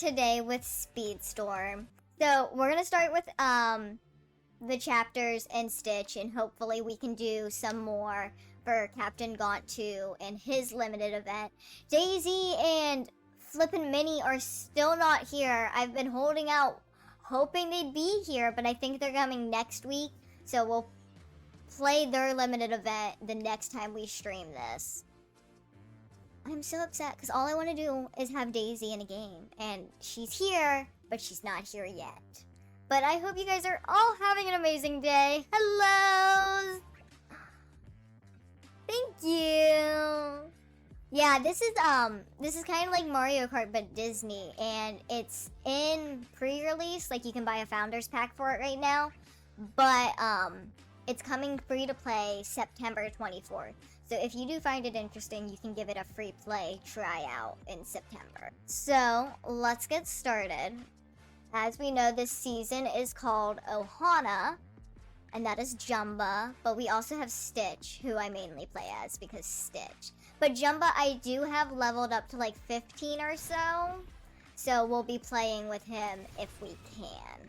today with Speedstorm. So we're gonna start with the chapters in Stitch, and hopefully we can do some more for Captain Gantu and his limited event. Daisy and Flippin' Minnie are still not here. I've been holding out, hoping they'd be here, but I think they're coming next week. So we'll play their limited event the next time we stream this. I'm so upset because all I want to do is have Daisy in a game, and she's here, but she's not here yet. But I hope you guys are all having an amazing day. Hello! Thank you! Yeah, this is kind of like Mario Kart but Disney, and it's in pre-release, like you can buy a founder's pack for it right now, but it's coming free to play September 24th. So if you do find it interesting, you can give it a free play tryout in September. So let's get started. As we know, this season is called Ohana, and that is Jumba, but we also have Stitch, who I mainly play as because Stitch. But Jumba, I do have leveled up to like 15 or so we'll be playing with him if we can.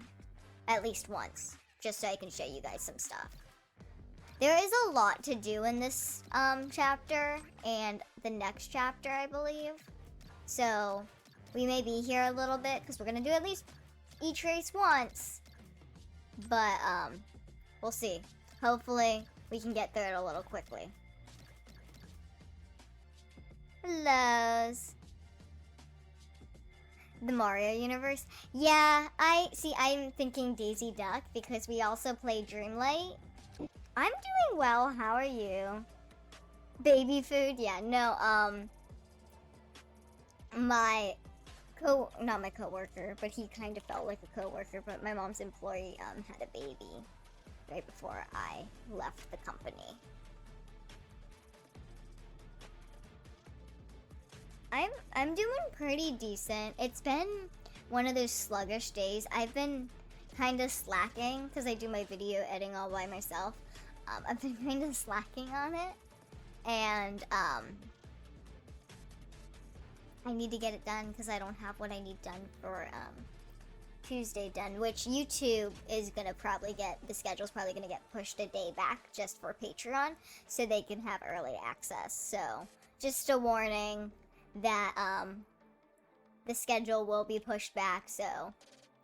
At least once, just so I can show you guys some stuff. There is a lot to do in this chapter, and the next chapter, I believe. So we may be here a little bit, because we're going to do at least each race once. But, we'll see. Hopefully, we can get through it a little quickly. Hellos. The Mario universe? Yeah, I'm thinking Daisy Duck, because we also play Dreamlight. I'm doing well, how are you? Baby food? Yeah, no, not my coworker, but he kind of felt like a coworker, but my mom's employee, had a baby right before I left the company. I'm doing pretty decent. It's been one of those sluggish days. I've been kind of slacking, because I do my video editing all by myself. I've been kind of slacking on it, and I need to get it done because I don't have what I need done for Tuesday done, which YouTube is gonna probably get, the schedule's probably gonna get pushed a day back just for Patreon, so they can have early access. So just a warning that the schedule will be pushed back, so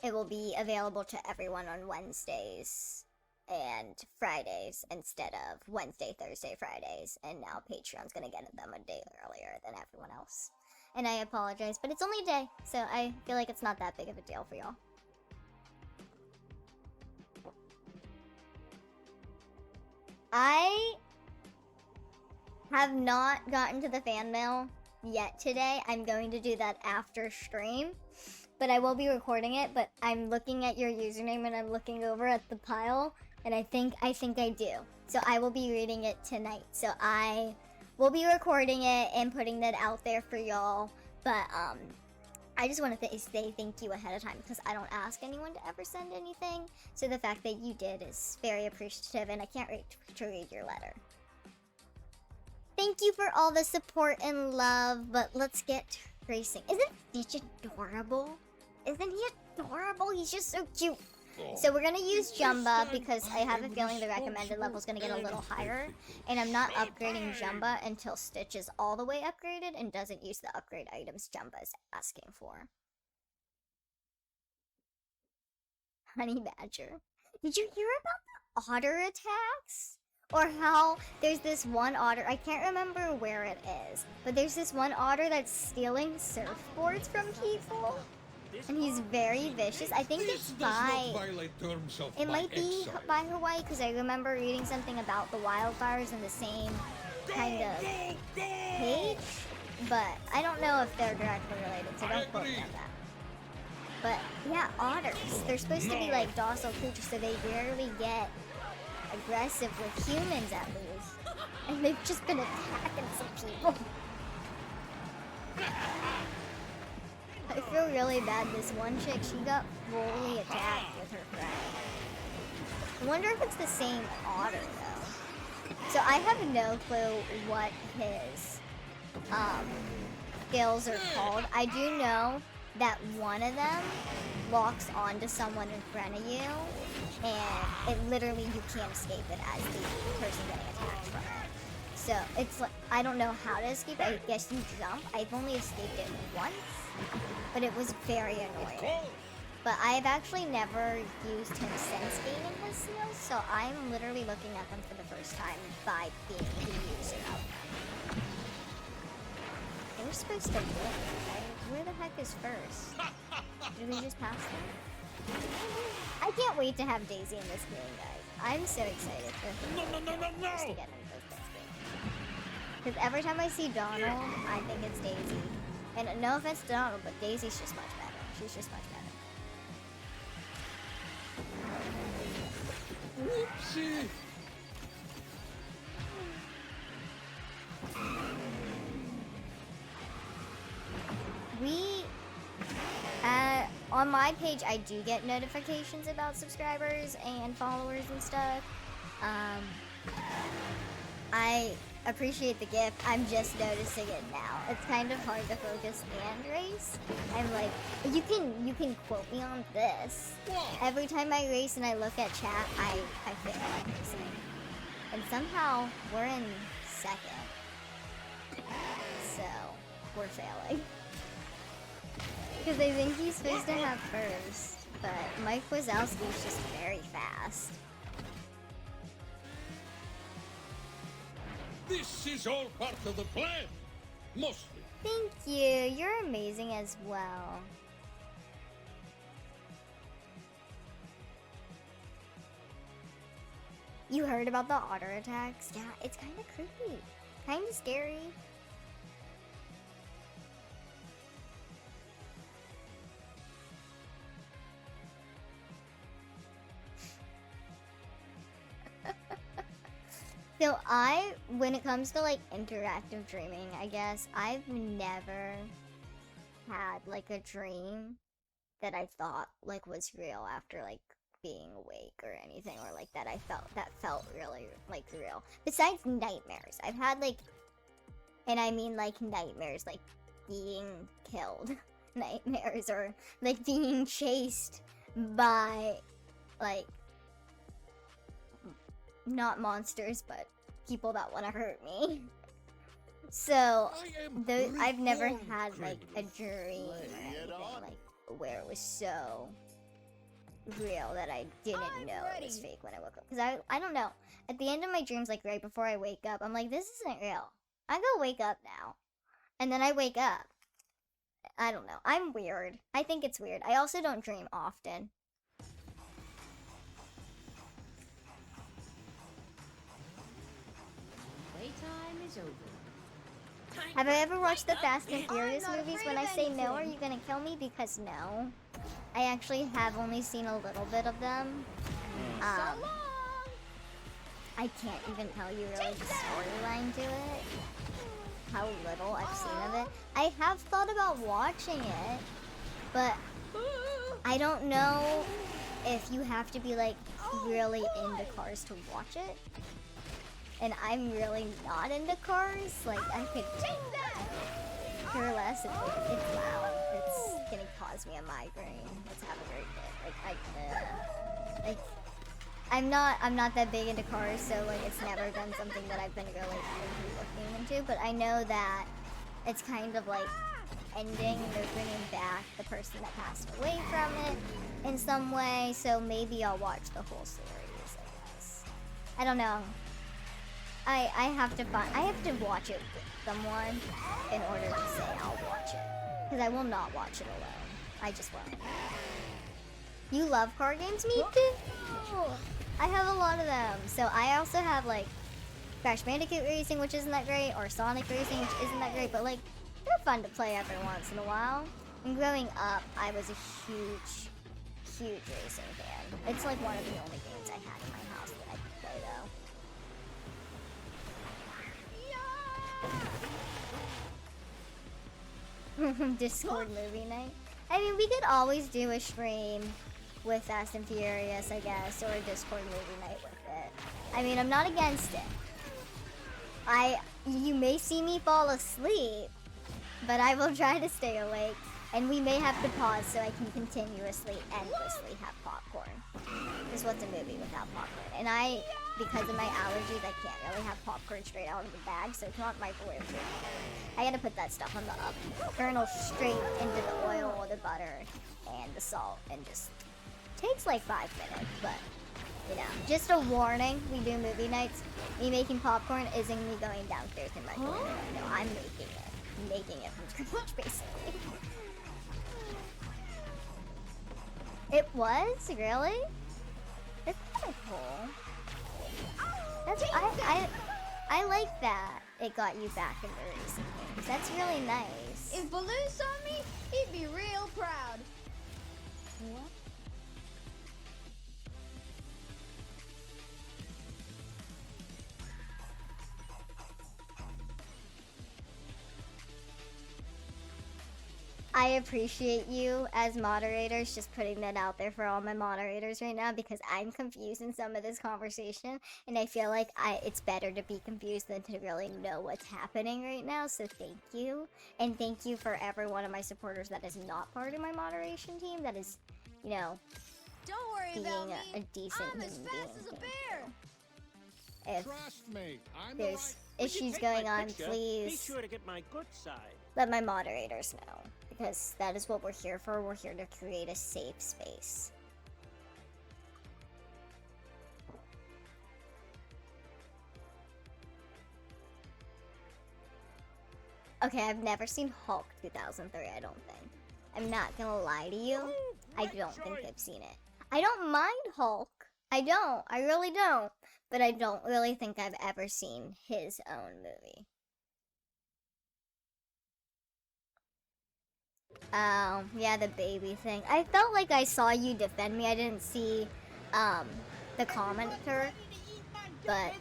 it will be available to everyone on Wednesdays and Fridays instead of Wednesday, Thursday, Fridays, and now Patreon's gonna get them a day earlier than everyone else. And I apologize, but it's only a day, so I feel like it's not that big of a deal for y'all. I have not gotten to the fan mail yet today. I'm going to do that after stream, but I will be recording it. But I'm looking at your username and I'm looking over at the pile, and I think I do. So I will be reading it tonight. So I will be recording it and putting that out there for y'all. But I just want to say thank you ahead of time, because I don't ask anyone to ever send anything. So the fact that you did is very appreciative, and I can't wait to read your letter. Thank you for all the support and love, but let's get racing. Isn't Stitch adorable? Isn't he adorable? He's just so cute. So we're gonna use Jumba because I have a feeling the recommended level is gonna get a little higher, and I'm not upgrading Jumba until Stitch is all the way upgraded and doesn't use the upgrade items Jumba is asking for. Honey Badger. Did you hear about the otter attacks? Or how there's this one otter, I can't remember where it is, but there's this one otter that's stealing surfboards from people? And he's very vicious. I think it's by, it might be by Hawaii, because I remember reading something about the wildfires in the same kind of page, but I don't know if they're directly related, so don't quote me on that. But yeah, otters, they're supposed to be like docile creatures, so they rarely get aggressive with humans at least. And they've just been attacking some people. I feel really bad. This one chick, she got fully attacked with her friend. I wonder if it's the same otter though. So I have no clue what his skills are called. I do know that one of them locks onto someone in front of you, and it literally, you can't escape it as the person getting attacked from it. So it's like, I don't know how to escape. I guess you jump. I've only escaped it once, but it was very annoying. But I've actually never used him since gaining his skills, so I'm literally looking at them for the first time by being the user of them. We're supposed to win, right? Where the heck is first? Did we just pass them? I can't wait to have Daisy in this game, guys. I'm so excited for her to get into this game. Because every time I see Donald, I think it's Daisy. And no offense to Donald, but Daisy's just much better. She's just much better. Whoopsie! On my page, I do get notifications about subscribers and followers and stuff. I appreciate the gift. I'm just noticing it now. It's kind of hard to focus and race. I'm like, you can quote me on this. Every time I race and I look at chat, I fail at racing. And somehow we're in second. So we're failing. Because I think he's supposed to have first, but Mike Wazowski's just very fast. This is all part of the plan. Mostly. Thank you. You're amazing as well. You heard about the auto attacks? Yeah, it's kind of creepy. Kind of scary. So when it comes to like interactive dreaming, I guess I've never had like a dream that I thought like was real after like being awake or anything, or like that felt really like real. Besides nightmares, I've had like, and I mean like nightmares, like being killed nightmares, or like being chased by like not monsters, but people that want to hurt me. So I've never had like a dream or anything like where it was so real that I didn't know it was fake when I woke up. Because I don't know. At the end of my dreams, like right before I wake up, I'm like, this isn't real. I'm gonna wake up now. And then I wake up. I don't know. I'm weird. I think it's weird. I also don't dream often. Playtime is over. Have I ever watched the Fast and Furious movies? When I say no, are you gonna kill me? Because no. I actually have only seen a little bit of them. I can't even tell you really the storyline to it. How little I've seen of it. I have thought about watching it, but I don't know if you have to be like really into cars to watch it. And I'm really not into cars. Like I could care less. It's loud. It's gonna cause me a migraine. Let's have a great day. I'm not that big into cars, so like it's never been something that I've been really looking into. But I know that it's kind of like ending, and they're bringing back the person that passed away from it in some way. So maybe I'll watch the whole series. I guess. I don't know. I have to watch it with someone in order to say I'll watch it. Because I will not watch it alone. I just won't. You love car games? Me too! I have a lot of them. So I also have like Crash Bandicoot Racing, which isn't that great, or Sonic Racing, which isn't that great, but like they're fun to play every once in a while. And growing up, I was a huge racing fan. It's like one of the only games I had in my house that I could play though. Discord movie night. I mean, we could always do a stream with Fast and Furious, I guess, or a Discord movie night with it. I mean, I'm not against it. You may see me fall asleep, but I will try to stay awake And we may have to pause so I can continuously, endlessly have popcorn. Because what's a movie without popcorn? And because of my allergies, I can't really have popcorn straight out of the bag, so it's not microwave food. I gotta put that stuff on the up kernel straight into the oil or the butter and the salt, and just takes like 5 minutes, but you know, just a warning, we do movie nights. Me making popcorn isn't me going downstairs in my room. No, I'm making it. I'm making it from scratch, basically. It was? Really? That's kind of cool. That's I like that it got you back into racing games. That's really nice. If Baloo saw me, he'd be real proud. What? I appreciate you as moderators just putting that out there for all my moderators right now, because I'm confused in some of this conversation, and I feel like it's better to be confused than to really know what's happening right now. So thank you, and thank you for every one of my supporters that is not part of my moderation team, that is, you know, Don't worry being about me. a decent I'm as human fast being. as a Thank bear. you. If Trust me, I'm there's When you issues take my going on, picture, Be please sure to get my good side. let my moderators know, because that is what we're here for. We're here to create a safe space. Okay, I've never seen Hulk 2003, I don't think. I'm not gonna lie to you. I don't think I've seen it. I don't mind Hulk. I don't. I really don't. But I don't really think I've ever seen his own movie. Oh, yeah, the baby thing. I felt like I saw you defend me. I didn't see the commenter, but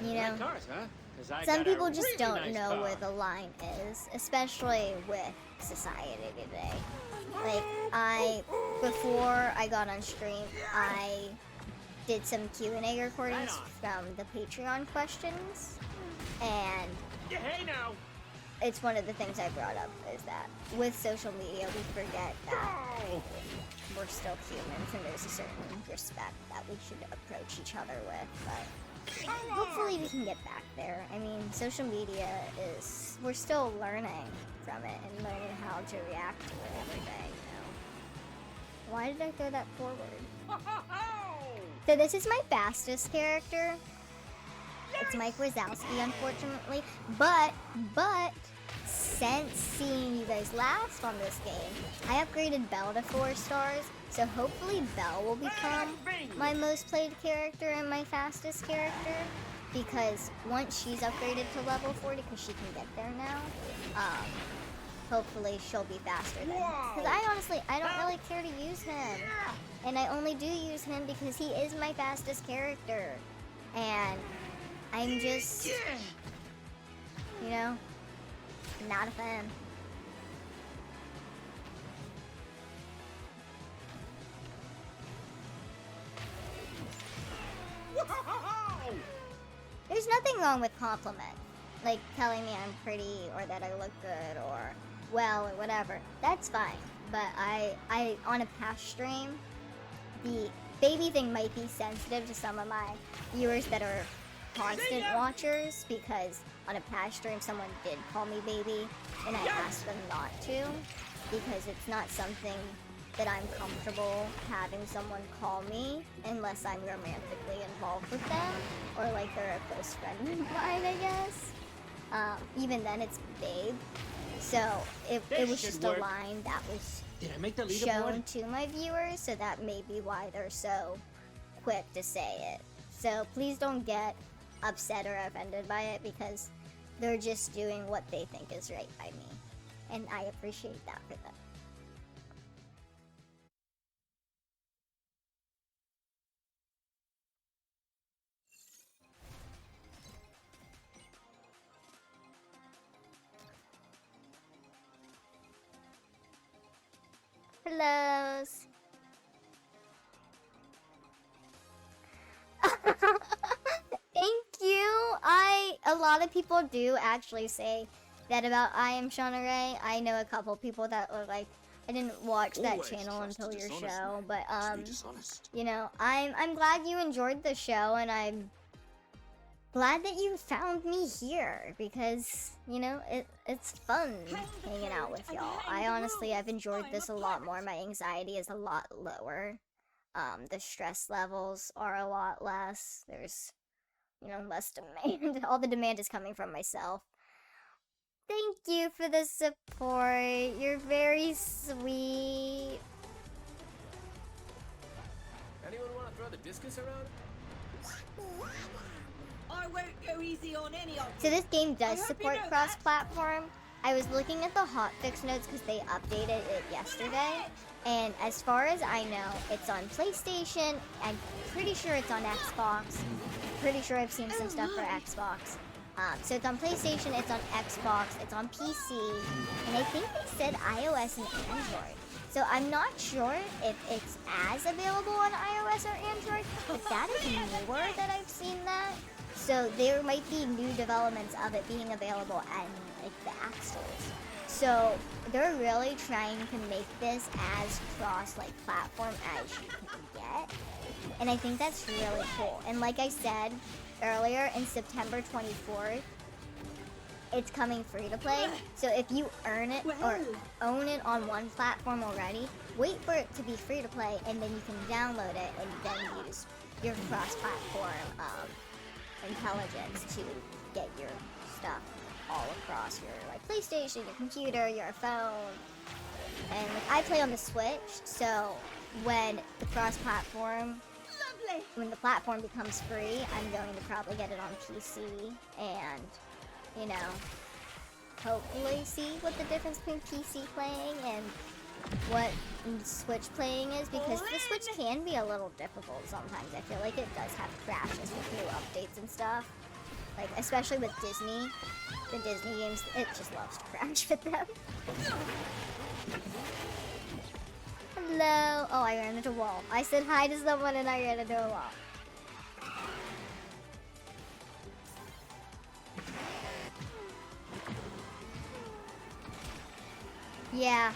you know, Cars, huh? 'Cause I some got a people just really don't nice know car. where the line is, especially with society today. Like, before I got on stream, I did some Q&A recordings from the Patreon questions, and Yeah, hey now. it's one of the things I brought up, is that with social media, we forget that Oh. we're still humans and there's a certain respect that we should approach each other with, but hopefully we can get back there. I mean, social media we're still learning from it and learning how to react to it every day, you know. Why did I throw that forward? So this is my fastest character. It's Mike Wazowski, unfortunately, but since seeing you guys last on this game, I upgraded Belle to 4 stars, so hopefully Belle will become my most played character and my fastest character, because once she's upgraded to level 40, because she can get there now, hopefully she'll be faster than him. Because I don't really care to use him, and I only do use him because he is my fastest character, and I'm just, you know, not a fan. There's nothing wrong with compliments, like telling me I'm pretty or that I look good or well or whatever. That's fine. But I on a past stream, the baby thing might be sensitive to some of my viewers that are constant watchers, because on a past stream someone did call me baby and I asked them not to, because it's not something that I'm comfortable having someone call me unless I'm romantically involved with them or like they're a close friend of mine, I guess. Even then it's babe. So it was just a line that was Did I make the shown leaderboard? to my viewers, so that may be why they're so quick to say it. So please don't get upset or offended by it, because they're just doing what they think is right by me, and I appreciate that for them. Hellos. Thank you. A lot of people do actually say that about I Am Shauna Rae. I know a couple people that are like, I didn't watch that channel until your show, but you know, I'm glad you enjoyed the show, and I'm glad that you found me here because, you know, it's fun hanging out with y'all. I've enjoyed this a lot more. My anxiety is a lot lower. The stress levels are a lot less. There's, you know, less demand. All the demand is coming from myself. Thank you for the support. You're very sweet. Anyone want to throw the discus around? I won't go easy on any of So you. this game does I hope support you know cross-platform. I was looking at the hotfix notes because they updated it yesterday. And as far as I know, it's on PlayStation. I'm pretty sure it's on Xbox. Pretty sure I've seen some stuff for Xbox. So it's on PlayStation, it's on Xbox, it's on PC, and I think they said iOS and Android. So I'm not sure if it's as available on iOS or Android, but that is newer that I've seen that. So there might be new developments of it being available in like the app stores. So they're really trying to make this as cross platform as you can get. And I think that's really cool. And like I said earlier, in September 24th, it's coming free to play. So if you earn it or own it on one platform already, wait for it to be free to play, and then you can download it and then use your cross-platform intelligence to get your stuff all across your PlayStation, your computer, your phone. And I play on the Switch, so when the cross-platform, when the platform becomes free, I'm going to probably get it on PC and, you know, hopefully see what the difference between PC playing and what Switch playing is, because the Switch can be a little difficult sometimes. I feel like it does have crashes with new updates and stuff. Like, especially with Disney. The Disney games, it just loves to crash with them. Hello. Oh, I ran into a wall. I said hi to someone and I ran into a wall. Yeah,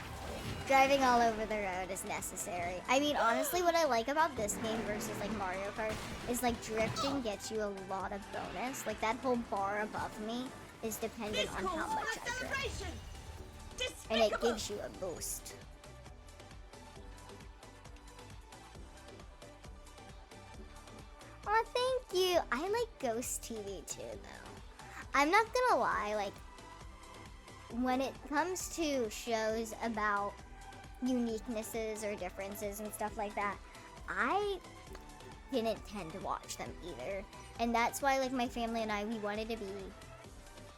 driving all over the road is necessary. I mean, honestly, what I like about this game versus Mario Kart is drifting gets you a lot of bonus. Like that whole bar above me is dependent on how much I drift. And it gives you a boost. Aw, thank you. I like Ghost TV too, though. I'm not gonna lie, when it comes to shows about uniquenesses or differences and stuff like that, I didn't tend to watch them either. And that's why, my family and I, we wanted to be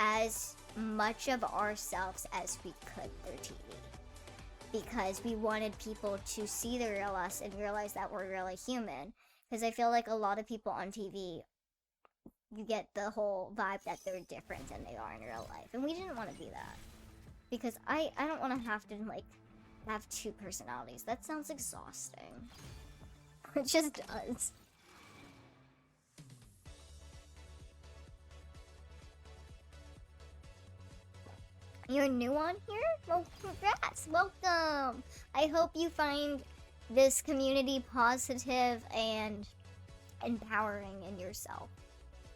as much of ourselves as we could through TV. Because we wanted people to see the real us and realize that we're really human. Because I feel like a lot of people on TV, you get the whole vibe that they're different than they are in real life. And we didn't want to be that. Because I don't want to have to, have two personalities. That sounds exhausting. It just does. You're new on here? Well, congrats! Welcome! I hope you find this community positive and empowering in yourself.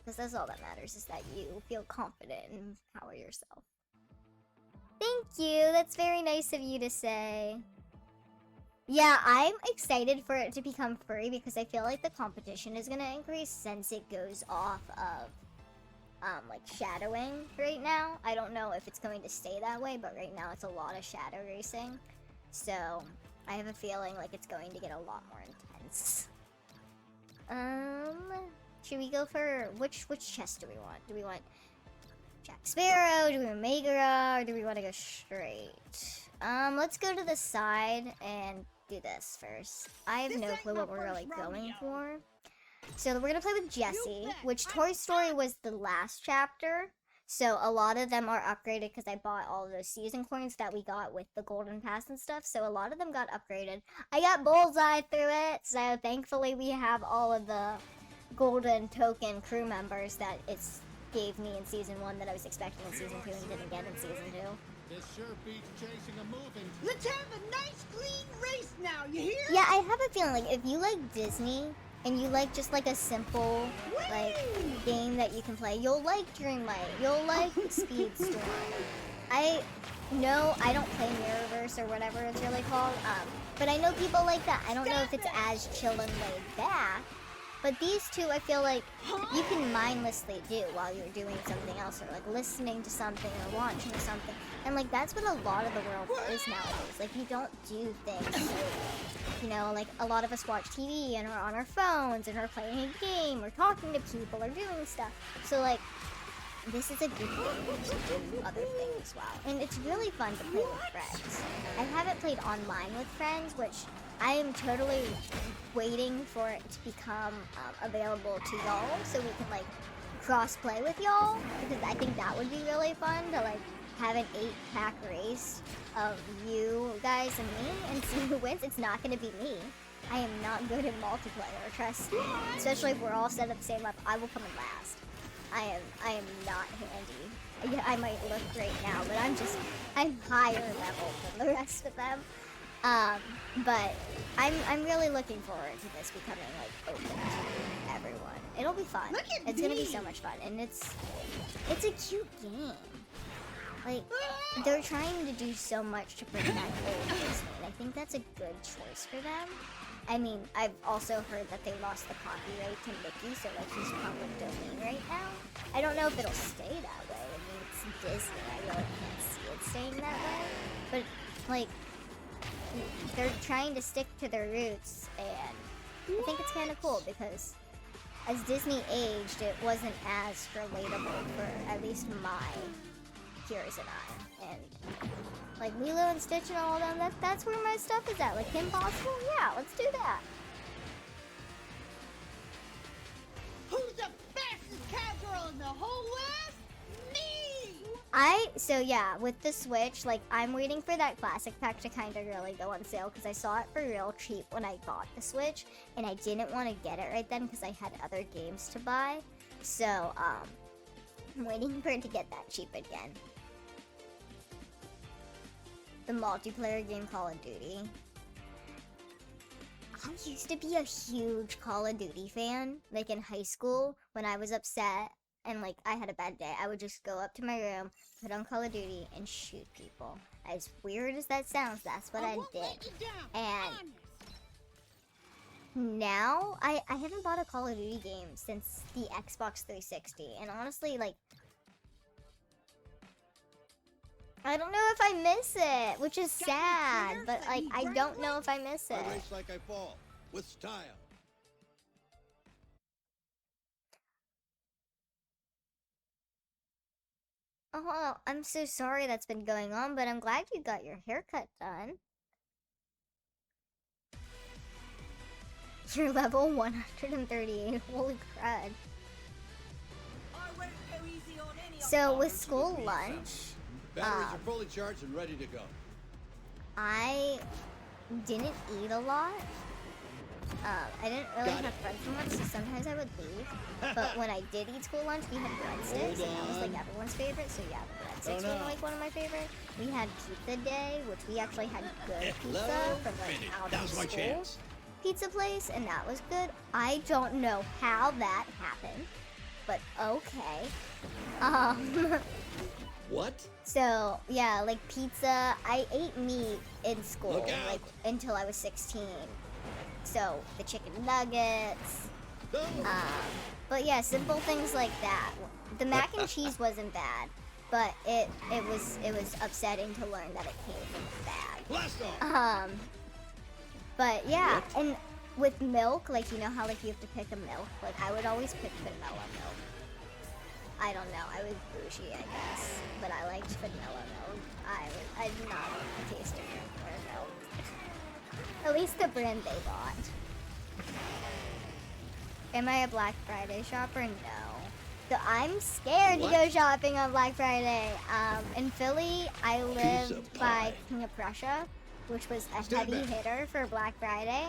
Because that's all that matters, is that you feel confident and empower yourself. Thank you! That's very nice of you to say. Yeah, I'm excited for it to become free because I feel like the competition is gonna increase since it goes off of shadowing right now. I don't know if it's going to stay that way, but right now it's a lot of shadow racing. So I have a feeling it's going to get a lot more intense. Should we go for which chest do we want? Do we want Jack Sparrow? Do we want Megara? Or do we want to go straight? Let's go to the side and do this first. I have no clue what we're really going for. So we're gonna play with Jessie, which Toy Story was the last chapter. So a lot of them are upgraded because I bought all of those season coins that we got with the golden pass and stuff. So a lot of them got upgraded. I got Bullseye through it, so thankfully we have all of the golden token crew members that it's gave me in season 1 that I was expecting in season 2 and didn't get in season 2. This sure beats chasing a moving. Let's have a nice clean race now, you hear? Yeah, I have a feeling like if you like Disney and you like just like a simple like game that you can play, you'll like Dreamlight, you'll like Speedstorm. I know I don't play Mirrorverse or whatever it's really called, but I know people like that. I don't know if it's as chill and laid back, but these two I feel like you can mindlessly do while you're doing something else, or like listening to something or watching something. And like that's what a lot of the world is nowadays. Like you don't do things so, you know, like a lot of us watch TV and are on our phones and are playing a game or talking to people or doing stuff. So like this is a good thing to do other things as well. And it's really fun to play with friends. I haven't played online with friends, which I am totally waiting for it to become available to y'all so we can like cross play with y'all, because I think that would be really fun to like have an 8-pack race of you guys and me and see who wins. It's not going to be me. I am not good in multiplayer, trust me. Especially if we're all set up the same up, I will come in last. I am not handy. Yeah, I might look great now, but I'm higher level than the rest of them. But I'm really looking forward to this becoming like open to everyone. It'll be fun. Look at It's gonna be me. so much fun, and it's a cute game. Like they're trying to do so much to bring back old Disney, and I think that's a good choice for them. I mean, I've also heard that they lost the copyright to Mickey, so like he's public domain right now. I don't know if it'll stay that way. I mean, it's Disney. I really can't see it staying that way. But like, they're trying to stick to their roots, and I think it's kind of cool because as Disney aged, it wasn't as relatable for at least my peers and I. And like Lilo and Stitch and all of them, that's where my stuff is at. Like Kim Possible, yeah, let's do that. Who's the fastest cowgirl in the whole West? Me! So yeah, with the Switch, like I'm waiting for that classic pack to kind of really go on sale because I saw it for real cheap when I got the Switch, and I didn't want to get it right then because I had other games to buy. So I'm waiting for it to get that cheap again. The multiplayer game Call of Duty. I used to be a huge Call of Duty fan. Like in high school, when I was upset and like I had a bad day, I would just go up to my room, put on Call of Duty, and shoot people. As weird as that sounds, that's what I did. And now, I haven't bought a Call of Duty game since the Xbox 360. And honestly, like, I don't know if I miss it, which is sad, but like I don't know if I miss it. I race like I fall, with style. Oh, I'm so sorry that's been going on, but I'm glad you got your haircut done. You're level 138, holy crud. I won't go easy on any So with school lunch, Batteries are fully charged and ready to go. I didn't eat a lot. I didn't really have bread so much, so sometimes I would leave. But when I did eat school lunch, we had breadsticks, and that was like everyone's favorite. So yeah, the breadsticks were like one of my favorite. We had pizza day, which we actually had good pizza from like out of school pizza place, and that was good. I don't know how that happened, but okay. What? So yeah, like pizza. I ate meat in school like until I was 16. So the chicken nuggets. But yeah, simple things like that. The mac and cheese wasn't bad, but it was upsetting to learn that it came from a bag. Blast off! But yeah, and with milk, like you know how like you have to pick a milk. Like I would always pick vanilla milk. I don't know, I was bougie, I guess, but I liked vanilla milk. I did not like the taste of regular milk. At least the brand they bought. Am I a Black Friday shopper? No. So I'm scared to go shopping on Black Friday. In Philly, I lived by King of Prussia, which was a Stand heavy back. hitter for Black Friday,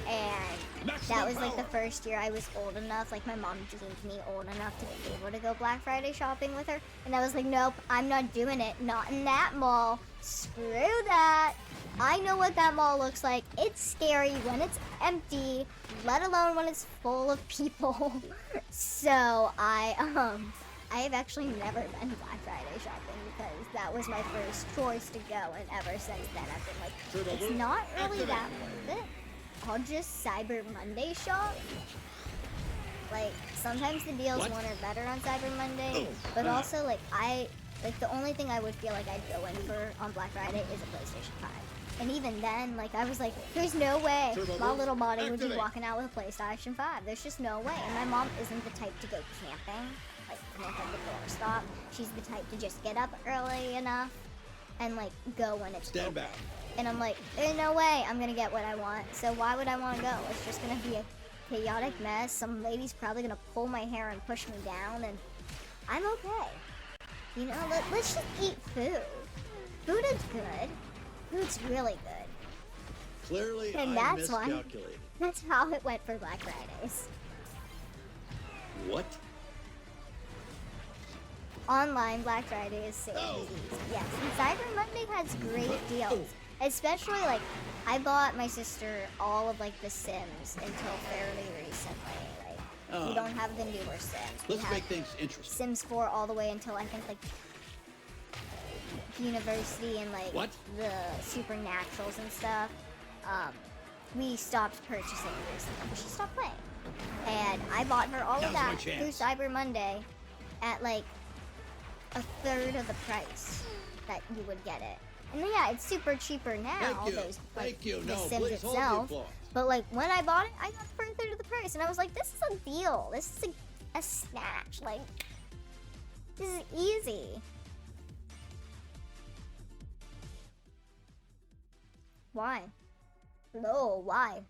and Maximum that was like the power. first year I was old enough, like my mom deemed me old enough to be able to go Black Friday shopping with her, and I was like, nope, I'm not doing it, not in that mall, screw that. I know what that mall looks like. It's scary when it's empty, let alone when it's full of people. So I've actually never been Black Friday shopping because that was my first choice to go, and ever since then I've been like, it's not really that worth it. I'll just Cyber Monday shop. Like, sometimes the deals What? one are better on Cyber Monday, but also like the only thing I would feel like I'd go in for on Black Friday is a PlayStation 5. And even then, like, I was like, there's no way my little body would be Activate. walking out with a PlayStation 5. There's just no way. And my mom isn't the type to go camping, like, camp at the doorstop. She's the type to just get up early enough and, like, go when it's Stand open. back. And I'm like, there's no way I'm gonna get what I want. So why would I want to go? It's just gonna be a chaotic mess. Some lady's probably gonna pull my hair and push me down, and I'm okay. You know, let's just eat food. Food is good. Food's really good. Clearly, And I that's why- miscalculated. That's how it went for Black Fridays. What? Online Black Friday is same Oh. as easy. Yes, and Cyber Monday has great deals. Especially, like, I bought my sister all of, like, the Sims until fairly recently. Like, we don't have the newer Sims. We Let's have make things interesting. Sims 4 all the way until I think, like, University and, like, What? the Supernaturals and stuff. We stopped purchasing recently. She stopped playing. And I bought her all of Now's my that through chance. Cyber Monday at, like, a third of the price that you would get it. And yeah, it's super cheaper now. Thank you. Those, like, Thank you. the No, Sims please hold the itself. applause. But like when I bought it, I got it for a third of the price, and I was like, "This is a deal. This is a snatch. Like, this is easy." Why? No, why?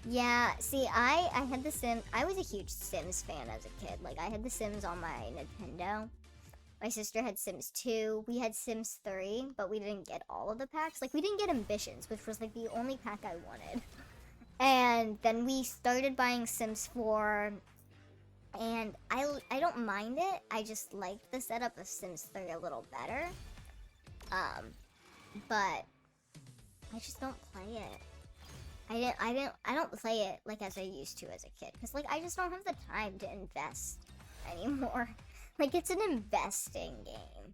Yeah, see, I had the Sims. I was a huge Sims fan as a kid. Like, I had the Sims on my Nintendo. My sister had Sims 2. We had Sims 3, but we didn't get all of the packs. Like, we didn't get Ambitions, which was, like, the only pack I wanted. And then we started buying Sims 4, and I don't mind it. I just liked the setup of Sims 3 a little better. But I just don't play it. I don't play it like as I used to as a kid, because like I just don't have the time to invest anymore. Like, it's an investing game.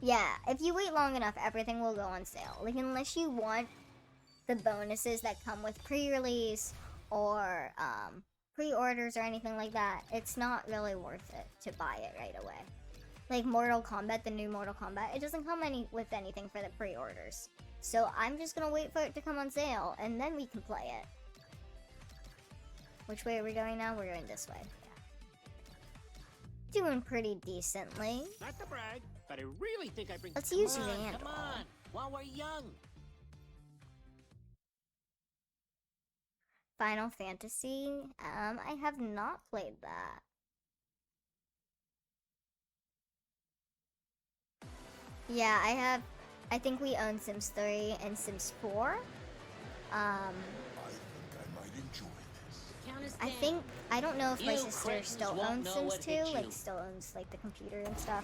Yeah, if you wait long enough, everything will go on sale. Like, unless you want the bonuses that come with pre-release or pre-orders or anything like that, it's not really worth it to buy it right away. Like Mortal Kombat, the new Mortal Kombat, it doesn't come with anything for the pre-orders. So I'm just gonna wait for it to come on sale, and then we can play it. Which way are we going now? We're going this way. Yeah. Doing pretty decently. Not to brag, but I really think I bring. Let's Come use on, Vandal. Come on, while we're young. Final Fantasy. I have not played that. Yeah, I think we own Sims 3 and Sims 4. Count us I down. think, I don't know if my You sister cretins still won't owns know Sims what 2, hit like you. still owns like the computer and stuff,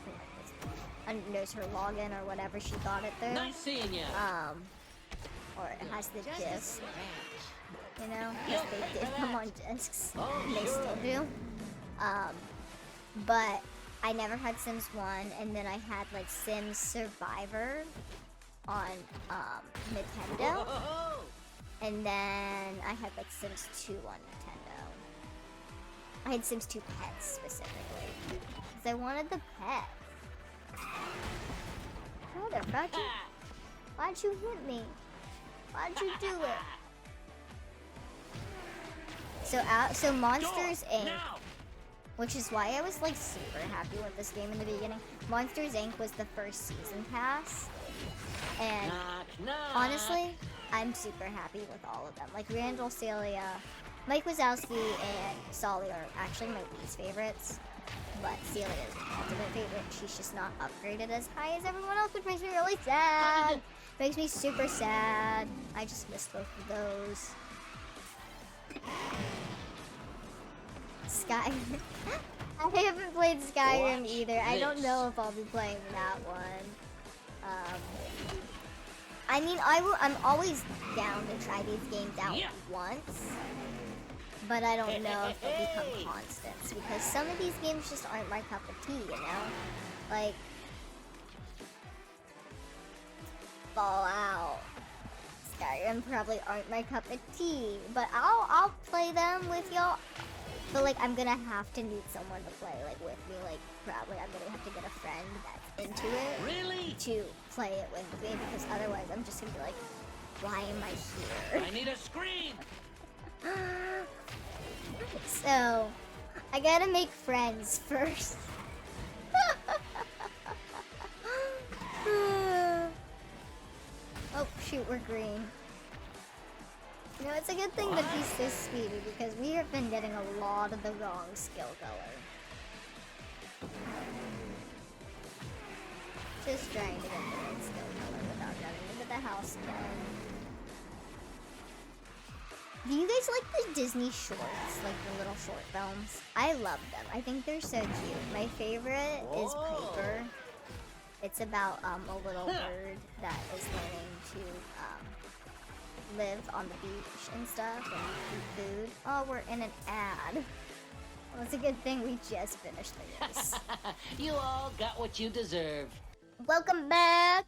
and knows her login or whatever she got it through. Nice seeing you. Or it has the Just a disc, scratch. you know, You'll because they pay did for come that. on discs, Oh, and they sure. still do. But I never had Sims 1, and then I had like Sims Survivor on Nintendo, Whoa. and then I had like Sims 2 on Nintendo. I had Sims 2 pets specifically, because I wanted the pet. Motherfucker, Ah. why'd you hit me? Why'd you do it? So Monsters Go, Inc., now. which is why I was like super happy with this game in the beginning. Monsters Inc. was the first season pass, and Knock, knock. honestly, I'm super happy with all of them. Like Randall, Celia, Mike Wazowski, and Solly are actually my least favorites. But Celia is my ultimate favorite. She's just not upgraded as high as everyone else, which makes me really sad. Makes me super sad. I just missed both of those. Sky. I haven't played Skyrim either. I don't know if I'll be playing that one. I mean, I'm always down to try these games out once, but I don't know if they'll become constants because some of these games just aren't my cup of tea, you know? Like Fallout, Skyrim probably aren't my cup of tea, but I'll play them with y'all. But like I'm gonna have to need someone to play like with me. Like probably I'm gonna have to get a friend that's into it to play it with me because otherwise I'm just gonna be like, why am I here? I need a screen. So I gotta make friends first. Oh shoot, we're green. You know, it's a good thing that he's so speedy because we have been getting a lot of the wrong skill color. Just trying to get the right skill color without running into the house again. Do you guys like the Disney shorts, like the little short films? I love them. I think they're so cute. My favorite is Piper. It's about a little bird that is learning to live on the beach and stuff and eat food. Oh, we're in an ad. Well, it's a good thing we just finished the race. You all got what you deserve. Welcome back!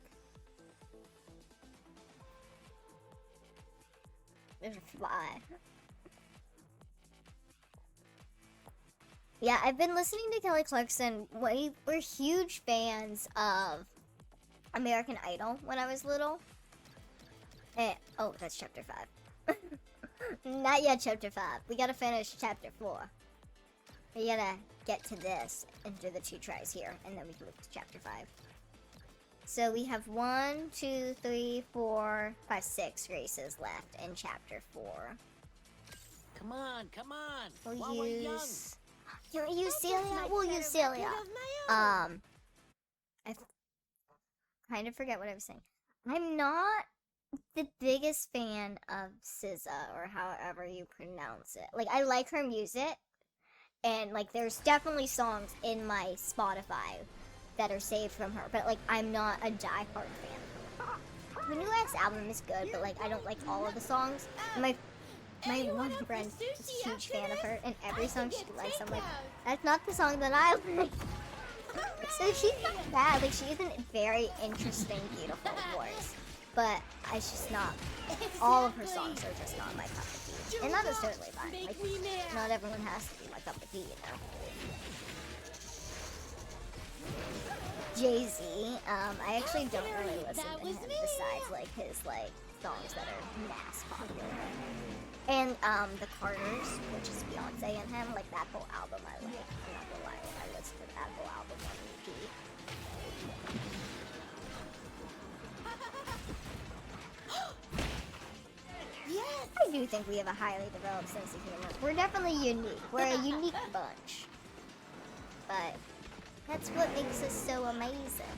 There's a fly. Yeah, I've been listening to Kelly Clarkson. We're huge fans of American Idol when I was little. Oh, that's chapter 5. Not yet chapter 5. We gotta finish chapter 4. We gotta get to this and do the 2 tries here, and then we can move to chapter 5. So we have 1, 2, 3, 4, 5, 6 races left in chapter 4. Come on, come on. We'll While we're young. We'll use Celia. We'll use Celia. I kind of forget what I was saying. I'm not the biggest fan of SZA, or however you pronounce it. Like, I like her music, and like there's definitely songs in my Spotify that are saved from her, but like I'm not a die-hard fan of her. The New X album is good, but like I don't like all of the songs. My one friend is a huge fan of her, and every song she likes, I'm like, that's not the song that I like. So she's not bad. Like, she has a very interesting, beautiful voice, but it's just not. All of her songs are just not my cup of tea, and that is totally fine. Like, not everyone has to be my cup of tea, you know. Jay-Z, I actually don't really listen to him besides like his like songs that are mass popular. And the Carters, which is Beyonce and him, like that whole album I like. I'm not gonna lie, I listened to that whole album on repeat. Yes! I do think we have a highly developed sense of humor. We're definitely unique. We're a unique bunch. But that's what makes us so amazing.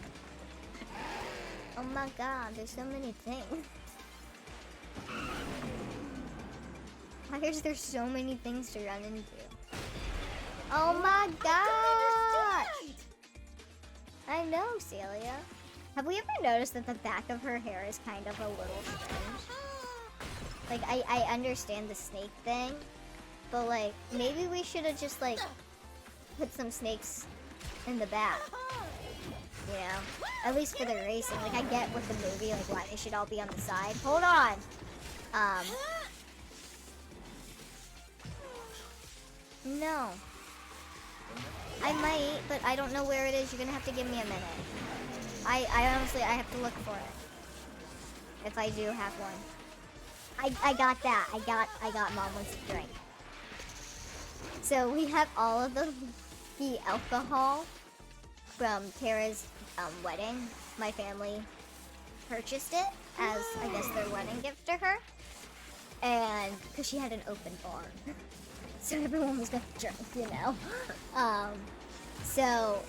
Oh my god, there's so many things. Why is there so many things to run into? Oh my gosh! I know, Celia. Have we ever noticed that the back of her hair is kind of a little strange? Like, I understand the snake thing, but like, maybe we should have just like put some snakes in the back. You know? At least for the racing. Like, I get with the movie, like, why they should all be on the side. Hold on! No. I might, but I don't know where it is. You're gonna have to give me a minute. I honestly, I have to look for it. If I do have one. I got that. I got Mom wants to drink. So we have all of the alcohol from Tara's wedding. My family purchased it as, I guess, their wedding gift to her. And, because she had an open bar. So everyone was gonna drink, you know? So,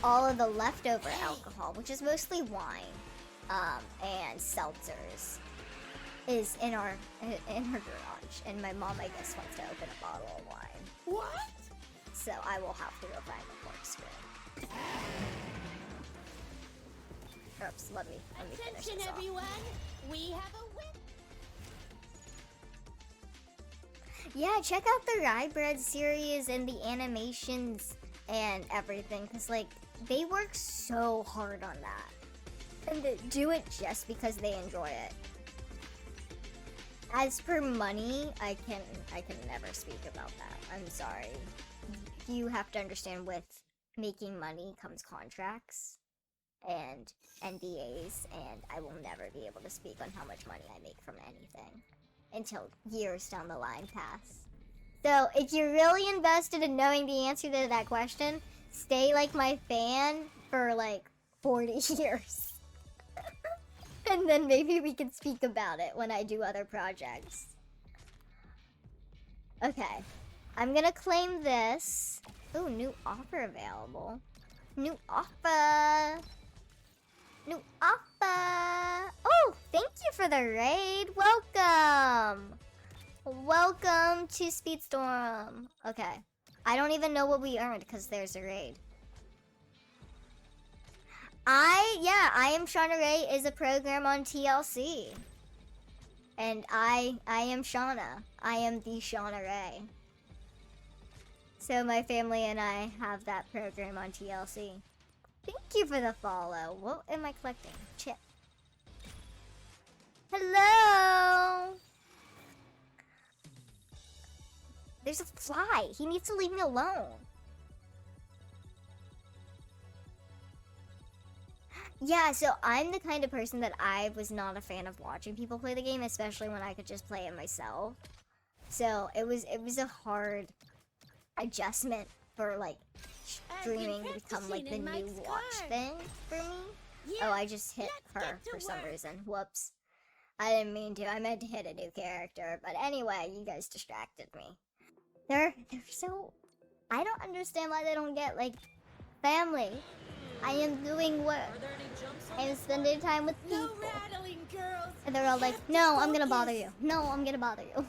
all of the leftover alcohol, which is mostly wine, and seltzers, is in her garage. And my mom, I guess, wants to open a bottle of wine. What? So I will have to go find a corkscrew. Oops, let me finish Attention, this off. everyone. We have a win. Yeah, check out the Rye Bread series and the animations and everything, because, like, they work so hard on that. And they do it just because they enjoy it. As per money, I can never speak about that. I'm sorry. You have to understand, with making money comes contracts and NDAs, and I will never be able to speak on how much money I make from anything until years down the line pass. So if you're really invested in knowing the answer to that question, stay like my fan for like 40 years. And then maybe we can speak about it when I do other projects. Okay. I'm gonna claim this. Ooh, new offer available. New offer. New offer. Oh, thank you for the raid. Welcome. Welcome to Speedstorm. Okay. I don't even know what we earned because there's a raid. I am Shauna Rae is a program on TLC. And I am Shauna. I am the Shauna Rae. So my family and I have that program on TLC. Thank you for the follow. What am I collecting? Chip. Hello! There's a fly. He needs to leave me alone. Yeah, so I'm the kind of person that I was not a fan of watching people play the game, especially when I could just play it myself. So it was a hard adjustment for like streaming to become like the new watch thing for me. Yeah, Oh, I just hit her for some reason. Whoops. I didn't mean to. I meant to hit a new character. But anyway, you guys distracted me. They're so... I don't understand why they don't get, like, family. I am doing work. I am spending time with people. No rattling, girls. And they're all like, no, I'm gonna bother you. No, I'm gonna bother you.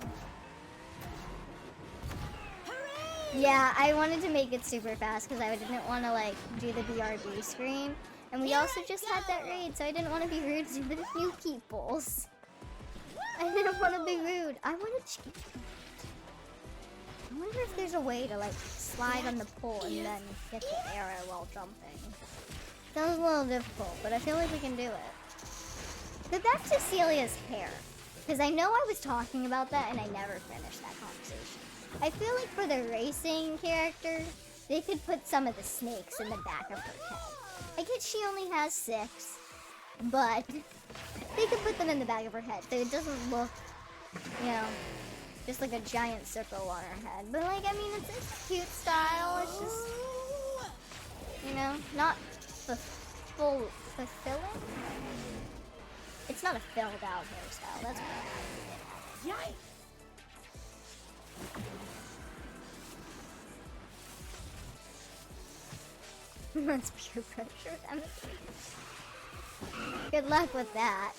Hooray! Yeah, I wanted to make it super fast because I didn't want to, like, do the BRB screen. And we also just had that raid, so I didn't want to be rude to the new peoples. I didn't want to be rude. I wanted to... I wonder if there's a way to, like, slide on the pole and then get the arrow while jumping. That was a little difficult, but I feel like we can do it. But back to Celia's hair. Because I know I was talking about that and I never finished that conversation. I feel like for the racing character, they could put some of the snakes in the back of her head. I guess she only has 6, but they could put them in the back of her head so it doesn't look, you know, just like a giant circle on her head. But like, I mean, it's cute style. It's just, you know, not fulfilling. It's not a filled out hairstyle. That's what I mean. Yikes! That's pure pressure. Good luck with that.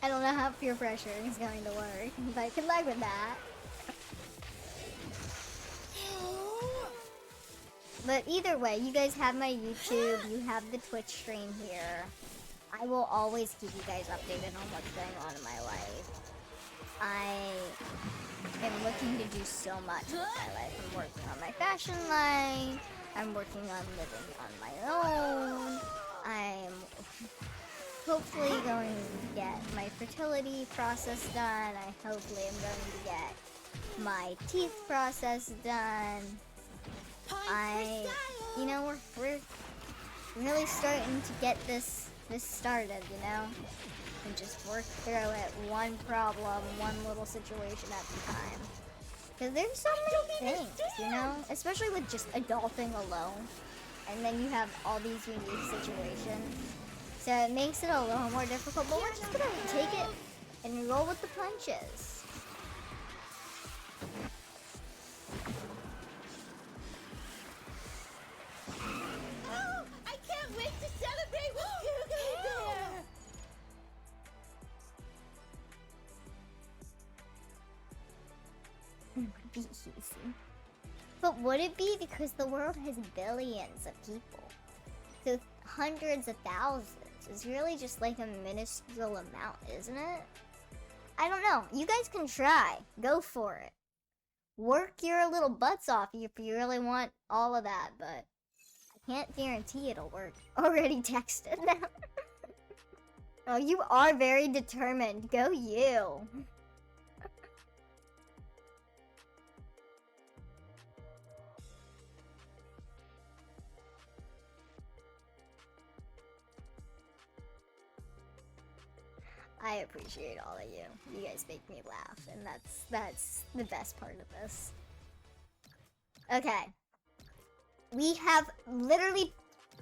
I don't know how peer pressure is going to work, but good luck with that. But either way, you guys have my YouTube, you have the Twitch stream here. I will always keep you guys updated on what's going on in my life. I am looking to do so much with my life. I'm working on my fashion line. I'm working on living on my own. I'm hopefully going to get my fertility process done. I hopefully am going to get my teeth process done. You know, we're really starting to get this started, you know? And just work through it one problem, one little situation at a time. Because there's so many things, you know? Especially with just adulting alone. And then you have all these unique situations. So it makes it a little more difficult, but we're just gonna take it and roll with the punches. Oh, I can't wait to celebrate with you together. It would be easy. But would it be? Because the world has billions of people. So hundreds of thousands is really just like a minuscule amount, isn't it? I don't know. You guys can try. Go for it. Work your little butts off if you really want all of that, but I can't guarantee it'll work. Already texted. Oh, you are very determined. Go you. I appreciate all of you. You guys make me laugh, and that's the best part of this. Okay. We have literally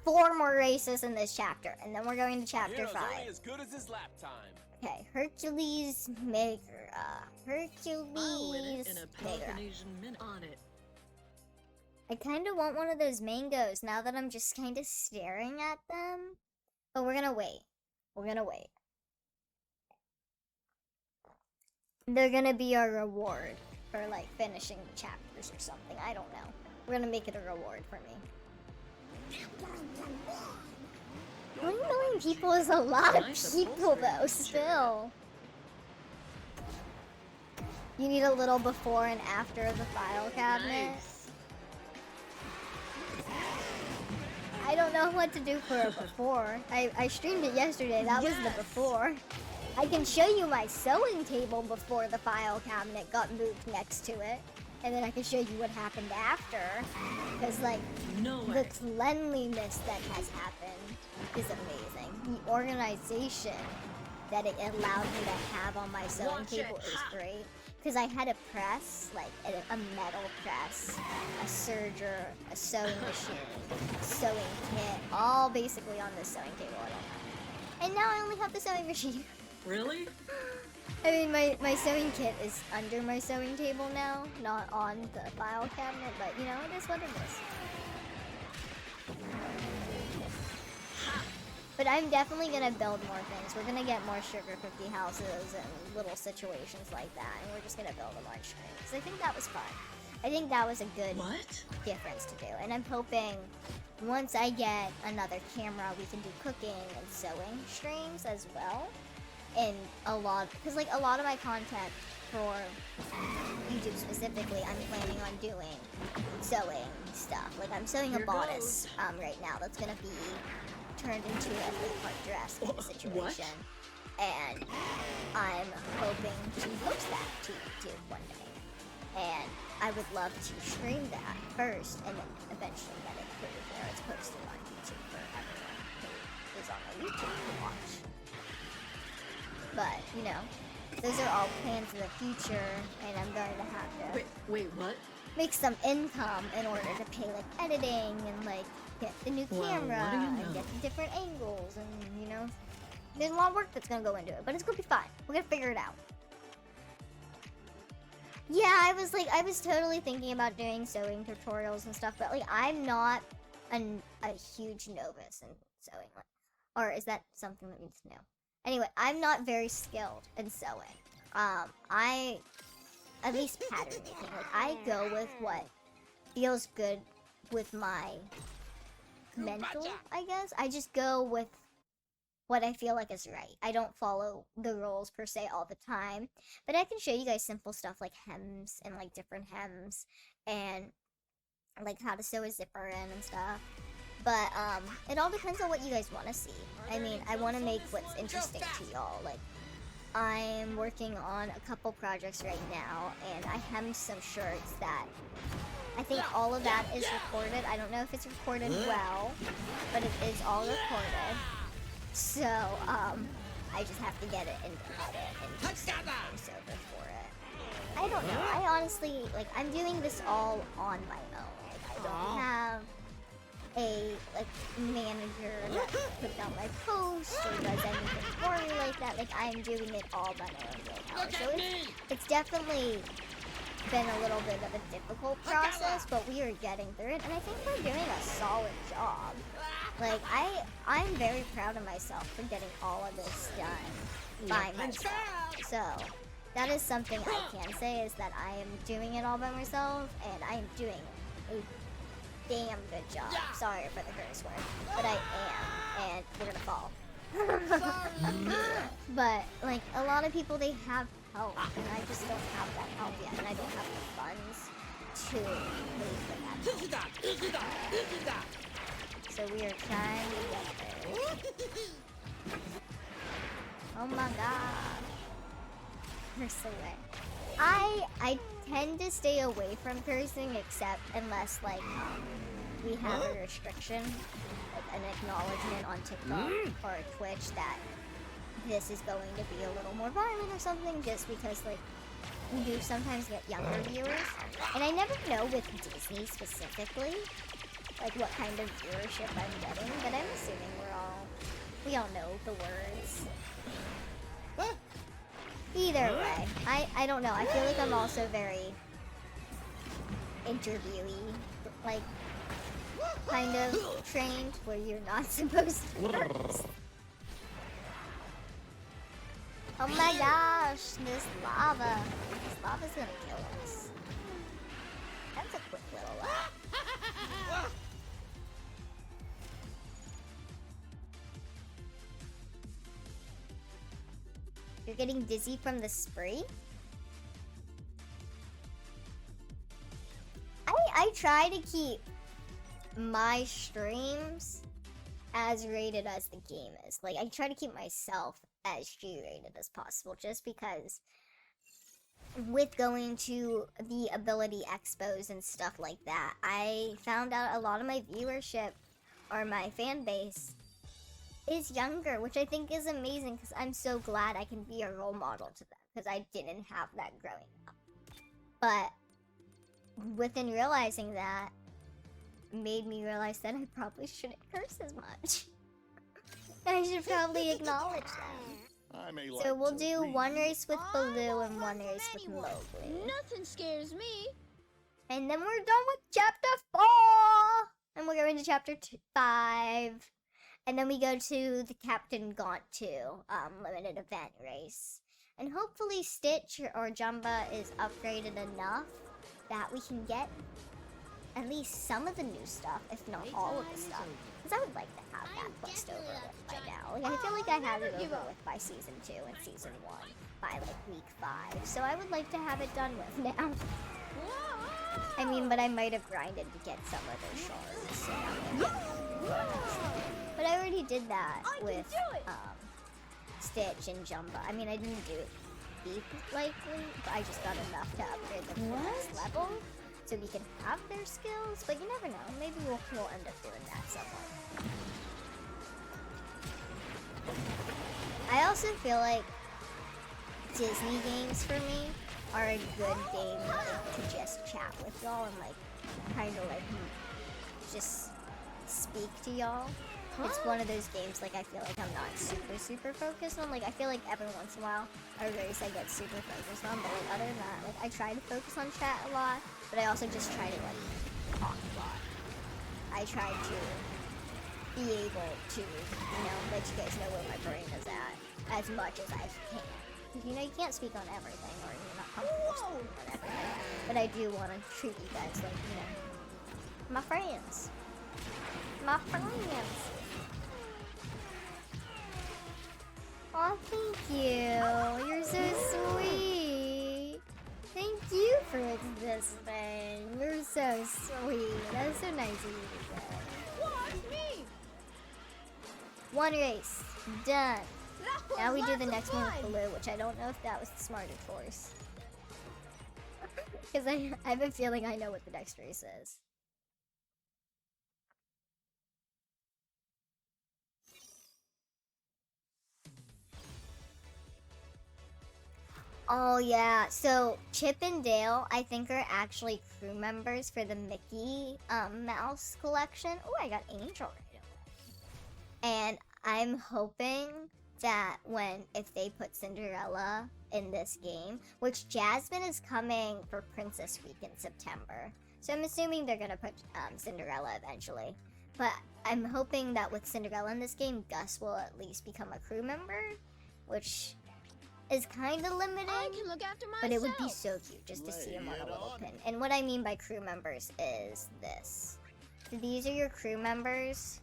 4 more races in this chapter, and then we're going to chapter Hero's 5. only as good as his lap time. Okay, Hercules Megara. Hercules Megara. On it. I kind of want one of those mangoes now that I'm just kind of staring at them. But we're gonna wait. We're gonna wait. They're gonna be our reward for like finishing the chapters or something. I don't know. We're gonna make it a reward for me. 1 million people is a lot of people though, still. You need a little before and after of the file cabinet. Nice. I don't know what to do for a before. I streamed it yesterday, that was the before. I can show you my sewing table before the file cabinet got moved next to it. And then I can show you what happened after. Because, like, No the way. cleanliness that has happened is amazing. The organization that it allowed me to have on my sewing Watch it. table is Ha! great. Because I had a press, like a metal press, a serger, a sewing machine, a sewing kit, all basically on this sewing table I don't have. And now I only have the sewing machine. Really? I mean, my sewing kit is under my sewing table now, not on the file cabinet, but you know, it is what it is. But I'm definitely gonna build more things. We're gonna get more sugar cookie houses and little situations like that, and we're just gonna build them on stream. Because I think that was fun. I think that was a good What? difference to do. And I'm hoping once I get another camera, we can do cooking and sewing streams as well. And a lot, because like a lot of my content for YouTube specifically, I'm planning on doing sewing stuff. Like I'm sewing a Here bodice right now that's gonna be turned into a three-part dress kind of situation. And I'm hoping to post that to YouTube one day. And I would love to stream that first and then eventually get it put where it's posted on YouTube for everyone who is on my YouTube to watch. But, you know, those are all plans for the future, and I'm going to have to Wait, what? make some income in order to pay, like, editing and, like, get the new Well, camera what do you and know? get the different angles and, you know, there's a lot of work that's going to go into it, but it's going to be fine. We're going to figure it out. Yeah, I was totally thinking about doing sewing tutorials and stuff, but, like, I'm not a huge novice in sewing. Or is that something that means no? Anyway, I'm not very skilled in sewing. At least pattern making. Like, I go with what feels good with my mental, I guess. I just go with what I feel like is right. I don't follow the rules per se all the time. But I can show you guys simple stuff like hems and like different hems and like how to sew a zipper in and stuff. But it all depends on what you guys want to see. I mean, I want to make what's interesting to y'all. Like, I'm working on a couple projects right now, and I hemmed some shirts that I think all of that is recorded. I don't know if it's recorded well, but it is all recorded. So, I just have to get it and edit and do some voiceover for it. I don't know. I honestly, like, I'm doing this all on my own. Like, I don't have a like manager that puts down my posts or does anything for me like that. Like I'm doing it all by my own willpower. So it's definitely been a little bit of a difficult process, but we are getting through it, and I think we're doing a solid job. Like I'm very proud of myself for getting all of this done by myself. So that is something I can say, is that I am doing it all by myself, and I am doing a damn good job. Sorry for the curse word, but I am, and we're gonna fall. But like a lot of people, they have help, and I just don't have that help yet, and I don't have the funds to pay for that help. So we are trying to get there. Oh my god. Curse away. I tend to stay away from cursing, except unless like we have a restriction, like an acknowledgement on TikTok or Twitch that this is going to be a little more violent or something, just because like we do sometimes get younger viewers, and I never know with Disney specifically like what kind of viewership I'm getting, but I'm assuming we all know the words. Either way, I don't know. I feel like I'm also very interviewee, like kind of trained where you're not supposed to curse. Oh my gosh, this lava. This lava's gonna kill us. That's a quick little lava. You're getting dizzy from the spree? I try to keep my streams as rated as the game is. Like, I try to keep myself as G-rated as possible, just because with going to the ability expos and stuff like that, I found out a lot of my viewership or my fan base is younger, which I think is amazing, because I'm so glad I can be a role model to them, because I didn't have that growing up. But within realizing that, made me realize that I probably shouldn't curse as much. And I should probably acknowledge them. So we'll do one race with Baloo and one race with Mowgli. Nothing scares me. And then we're done with chapter 4! And we'll go into chapter 5. And then we go to the Captain Gaunt 2 limited event race. And hopefully Stitch or Jumba is upgraded enough that we can get at least some of the new stuff, if not all of the stuff. Because I would like to have that quest over with by now. Like, I feel like I had it over with by Season 2 and Season 1 by like week 5. So I would like to have it done with now. I mean, but I might have grinded to get some of those shards. So but I already did that with Stitch and Jumba. I mean, I didn't do it deep likely, but I just got enough to upgrade them to the next level, so we can have their skills. But you never know. Maybe we'll end up doing that somewhere. I also feel like Disney games for me are a good game like, to just chat with y'all and like kind of like just speak to y'all. It's one of those games like I feel like I'm not super focused on. Like I feel like every once in a while a race I get super focused on, but like other than that, like I try to focus on chat a lot, but I also just try to like talk a lot. I try to be able to, you know, let you guys know where my brain is at as much as I can. Because you know you can't speak on everything, or you're not comfortable speaking on everything. But I do want to treat you guys like, you know, my friends. My friends. Oh, thank you. You're so sweet. Thank you for this thing. You're so sweet. That's so nice of you to say. Watch me. One race. Done. That Now we do was the lots next of one fun. with Baloo, which I don't know if that was the smartest course. Because I have a feeling I know what the next race is. Oh yeah, so Chip and Dale, I think, are actually crew members for the Mickey Mouse collection. Oh, I got Angel right away. And I'm hoping that if they put Cinderella in this game, which Jasmine is coming for Princess Week in September. So I'm assuming they're gonna put Cinderella eventually. But I'm hoping that with Cinderella in this game, Gus will at least become a crew member, which is kind of limiting, I can look after myself. but it would be so cute just to see him on a little pin. And what I mean by crew members is this. So these are your crew members.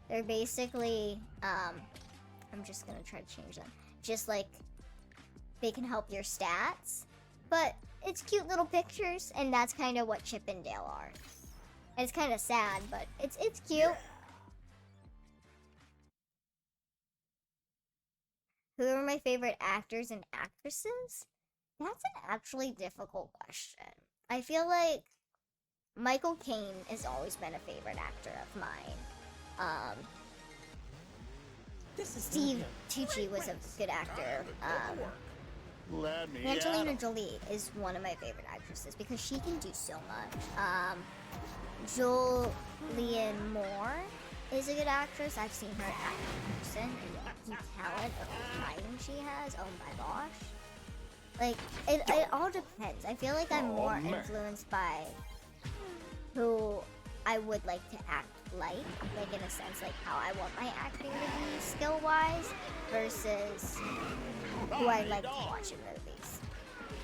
They're basically, I'm just gonna try to change them. Just like, they can help your stats, but it's cute little pictures, and that's kind of what Chip and Dale are. It's kind of sad, but it's cute. Who are my favorite actors and actresses? That's an actually difficult question. I feel like Michael Caine has always been a favorite actor of mine. Steve Tucci was a good actor. Angelina Jolie is one of my favorite actresses because she can do so much. Julianne Moore is a good actress. I've seen her act in person, and the talent of the timing she has, oh my gosh. Like, it all depends. I feel like I'm more influenced by who I would like to act like in a sense, like how I want my acting to be skill-wise, versus who I like to watch in movies.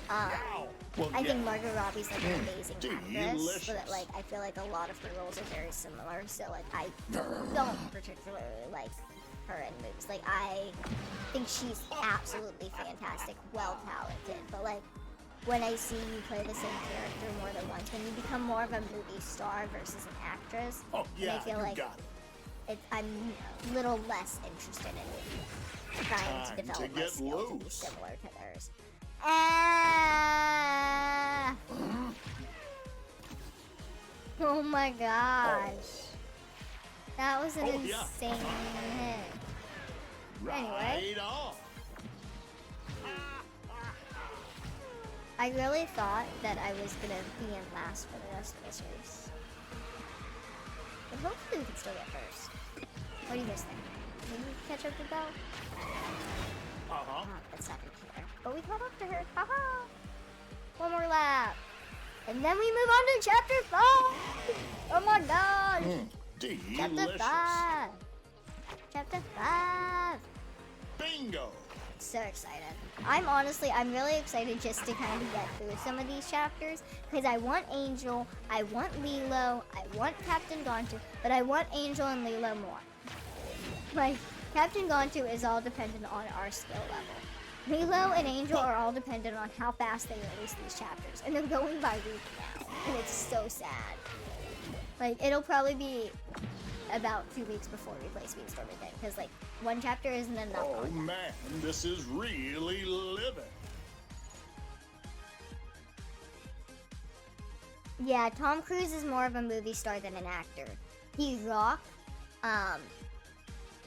I think Margot Robbie's like an amazing actress, but like I feel like a lot of her roles are very similar. So like I don't particularly like her in movies. Like I think she's absolutely fantastic, well talented. But like when I see you play the same character more than once, when you become more of a movie star versus an actress, I feel like I'm a little less interested in trying to develop my skill to be similar to theirs. Oh my gosh. That was an insane hit. Anyway. I really thought that I was gonna be in last for the rest of this race. But hopefully we can still get first. What do you guys think? Maybe we can catch up to Belle? That's not gonna care. But we caught up to her. Haha! One more lap. And then we move on to chapter 5! Oh my gosh! Chapter 5! Chapter 5! Bingo! So excited. I'm really excited just to kind of get through some of these chapters, because I want Angel, I want Lilo, I want Captain Gantu, but I want Angel and Lilo more. Like, Captain Gantu is all dependent on our skill level. Lilo and Angel are all dependent on how fast they release these chapters, and they're going by week now, and it's so sad. Like, it'll probably be about 2 weeks before we play Speedstorm again, because like one chapter isn't enough. Oh man, this is really living. Yeah, Tom Cruise is more of a movie star than an actor. He rocked.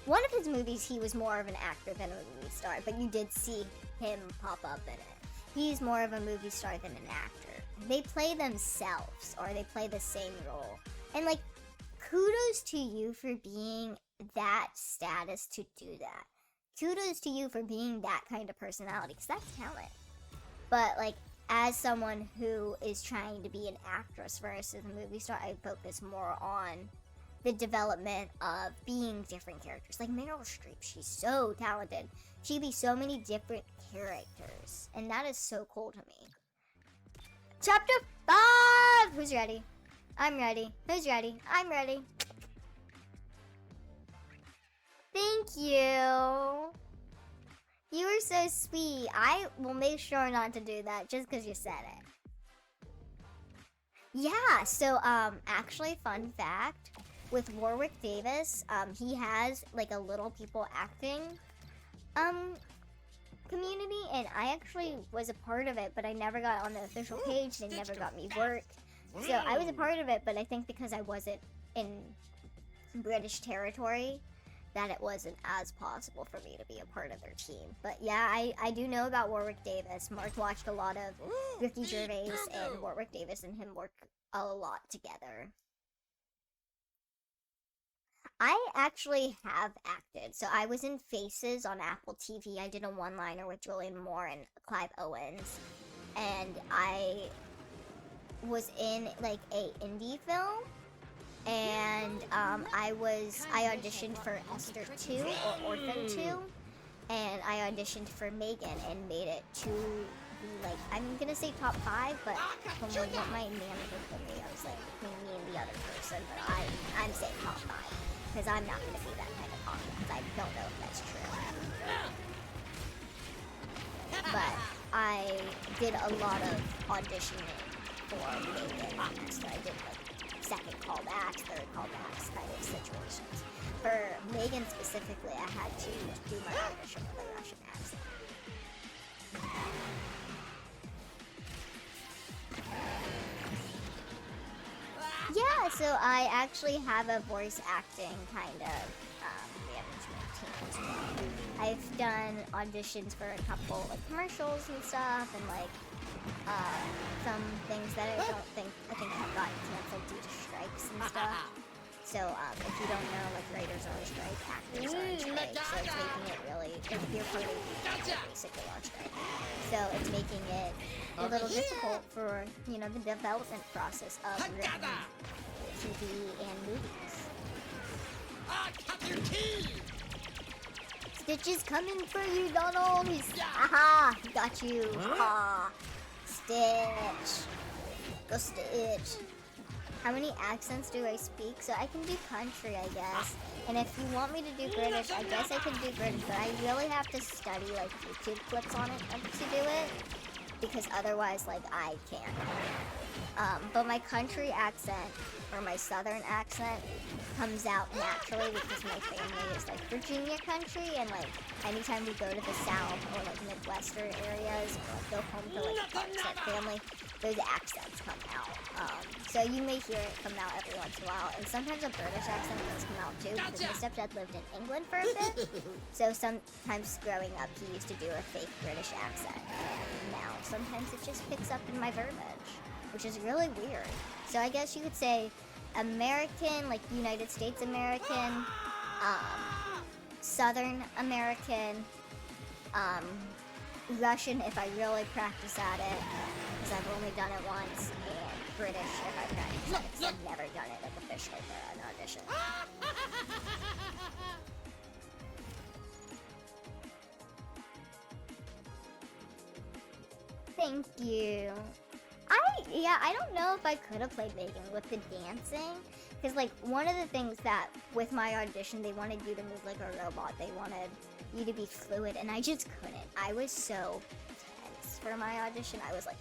One of his movies, he was more of an actor than a movie star, but you did see him pop up in it. He's more of a movie star than an actor. They play themselves, or they play the same role. And like, kudos to you for being that status to do that. Kudos to you for being that kind of personality, because that's talent. But like, as someone who is trying to be an actress versus a movie star, I focus more on the development of being different characters. Like Meryl Streep, she's so talented. She be so many different characters, and that is so cool to me. Chapter 5! Who's ready? I'm ready. Who's ready? I'm ready. Thank you. You were so sweet. I will make sure not to do that just because you said it. Yeah, so actually, fun fact, with Warwick Davis, he has like a little people acting community, and I actually was a part of it, but I never got on the official page. They never got me work. So I was a part of it, but I think because I wasn't in British territory, that it wasn't as possible for me to be a part of their team. But yeah, I do know about Warwick Davis. Mark watched a lot of Ricky Gervais and Warwick Davis and him work a lot together. I actually have acted. So I was in Faces on Apple TV. I did a one-liner with Julian Moore and Clive Owens. And I was in like a indie film. And I auditioned for Esther 2 or Orphan 2. And I auditioned for Megan and made it to be like, I'm gonna say top 5, but from what my manager told me, I was like between me and the other person, but I'm saying top 5. Because I'm not going to be that kind of confident, because I don't know if that's true. But I did a lot of auditioning for Megan and Esther. I did like second callbacks, third callbacks kind of situations. For Megan specifically, I had to do my audition with a Russian accent. Yeah, so I actually have a voice acting kind of management team as well. I've done auditions for a couple like commercials and stuff, and like some things that I think have gotten canceled due to strikes and stuff. So if you don't know, like writers are on strike, actors are on strike, so it's making it really, like if you're part of basically on strike. So it's making it a little difficult for, you know, the development process of written TV and movies. Stitch is coming for you, Donald! Aha! Got you! Ah! Stitch! Go Stitch! How many accents do I speak? So I can do country, I guess. And if you want me to do British, I guess I can do British, but I really have to study like YouTube clips on it to do it. Because otherwise, like, I can't. But my country accent, or my southern accent, comes out naturally because my family is like Virginia country, and like anytime we go to the South or like Midwestern areas, or like go home to like the Clarkson family, those accents come out. So you may hear it come out every once in a while, and sometimes a British accent does come out too, because my stepdad lived in England for a bit. So sometimes growing up, he used to do a fake British accent, and now sometimes it just picks up in my verbiage, which is really weird. So I guess you could say American, like United States American, Southern American, Russian if I really practice at it, because I've only done it once, and British if I practice at it, because I've never done it like officially for an audition. Thank you. I don't know if I could have played Megan with the dancing, because like one of the things that with my audition they wanted you to move like a robot. They wanted you to be fluid, and I just couldn't. I was so tense for my audition. I was like,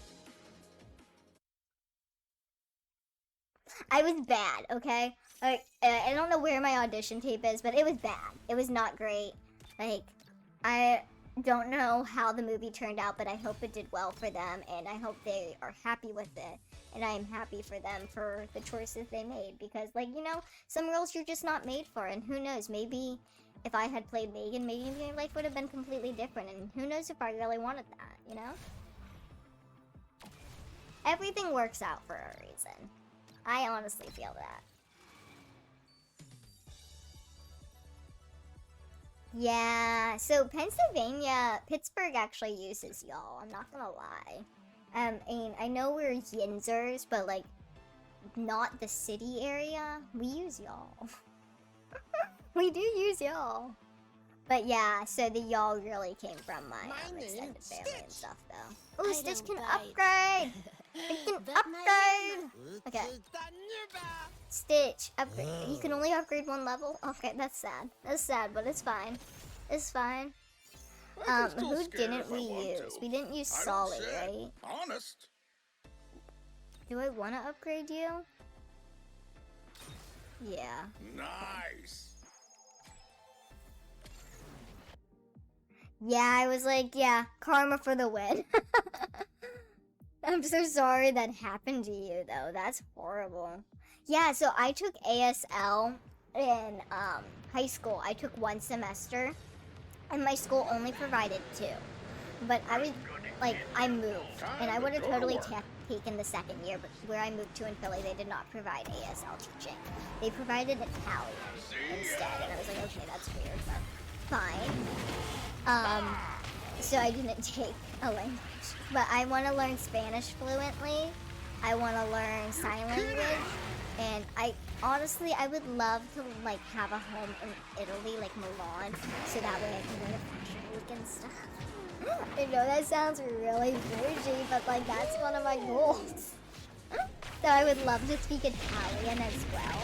I was bad. Okay, like I don't know where my audition tape is, but it was bad. It was not great. Like I don't know how the movie turned out, but I hope it did well for them, and I hope they are happy with it, and I am happy for them for the choices they made, because like, you know, some roles you're just not made for, and who knows, maybe if I had played Megan, maybe my life would have been completely different, and who knows if I really wanted that, you know? Everything works out for a reason. I honestly feel that. Yeah, so Pittsburgh actually uses y'all, I'm not gonna lie. And I know we're Yinzers, but like, not the city area. We use y'all. We do use y'all. But yeah, so the y'all really came from my extended family and stuff, though. Ooh, Stitch can upgrade! It can upgrade! Okay. Stitch, upgrade. You can only upgrade one level? Okay, that's sad. That's sad, but it's fine. It's fine. Who didn't we use? We didn't use Solly, right? Honest. Do I want to upgrade you? Yeah. Nice. Yeah, I was like, yeah, karma for the win. I'm so sorry that happened to you, though. That's horrible. Yeah, so I took ASL in high school, I took 1 semester, and my school only provided 2. But I was like, I moved, and I would have totally taken the 2nd year, but where I moved to in Philly, they did not provide ASL teaching. They provided Italian instead, and I was like, okay, that's weird, but fine. So I didn't take a language, but I want to learn Spanish fluently. I want to learn sign language, and I would love to like have a home in Italy, like Milan, so that way I can go to Fashion Week and stuff. I know that sounds really bougie, but like that's one of my goals. So I would love to speak Italian as well.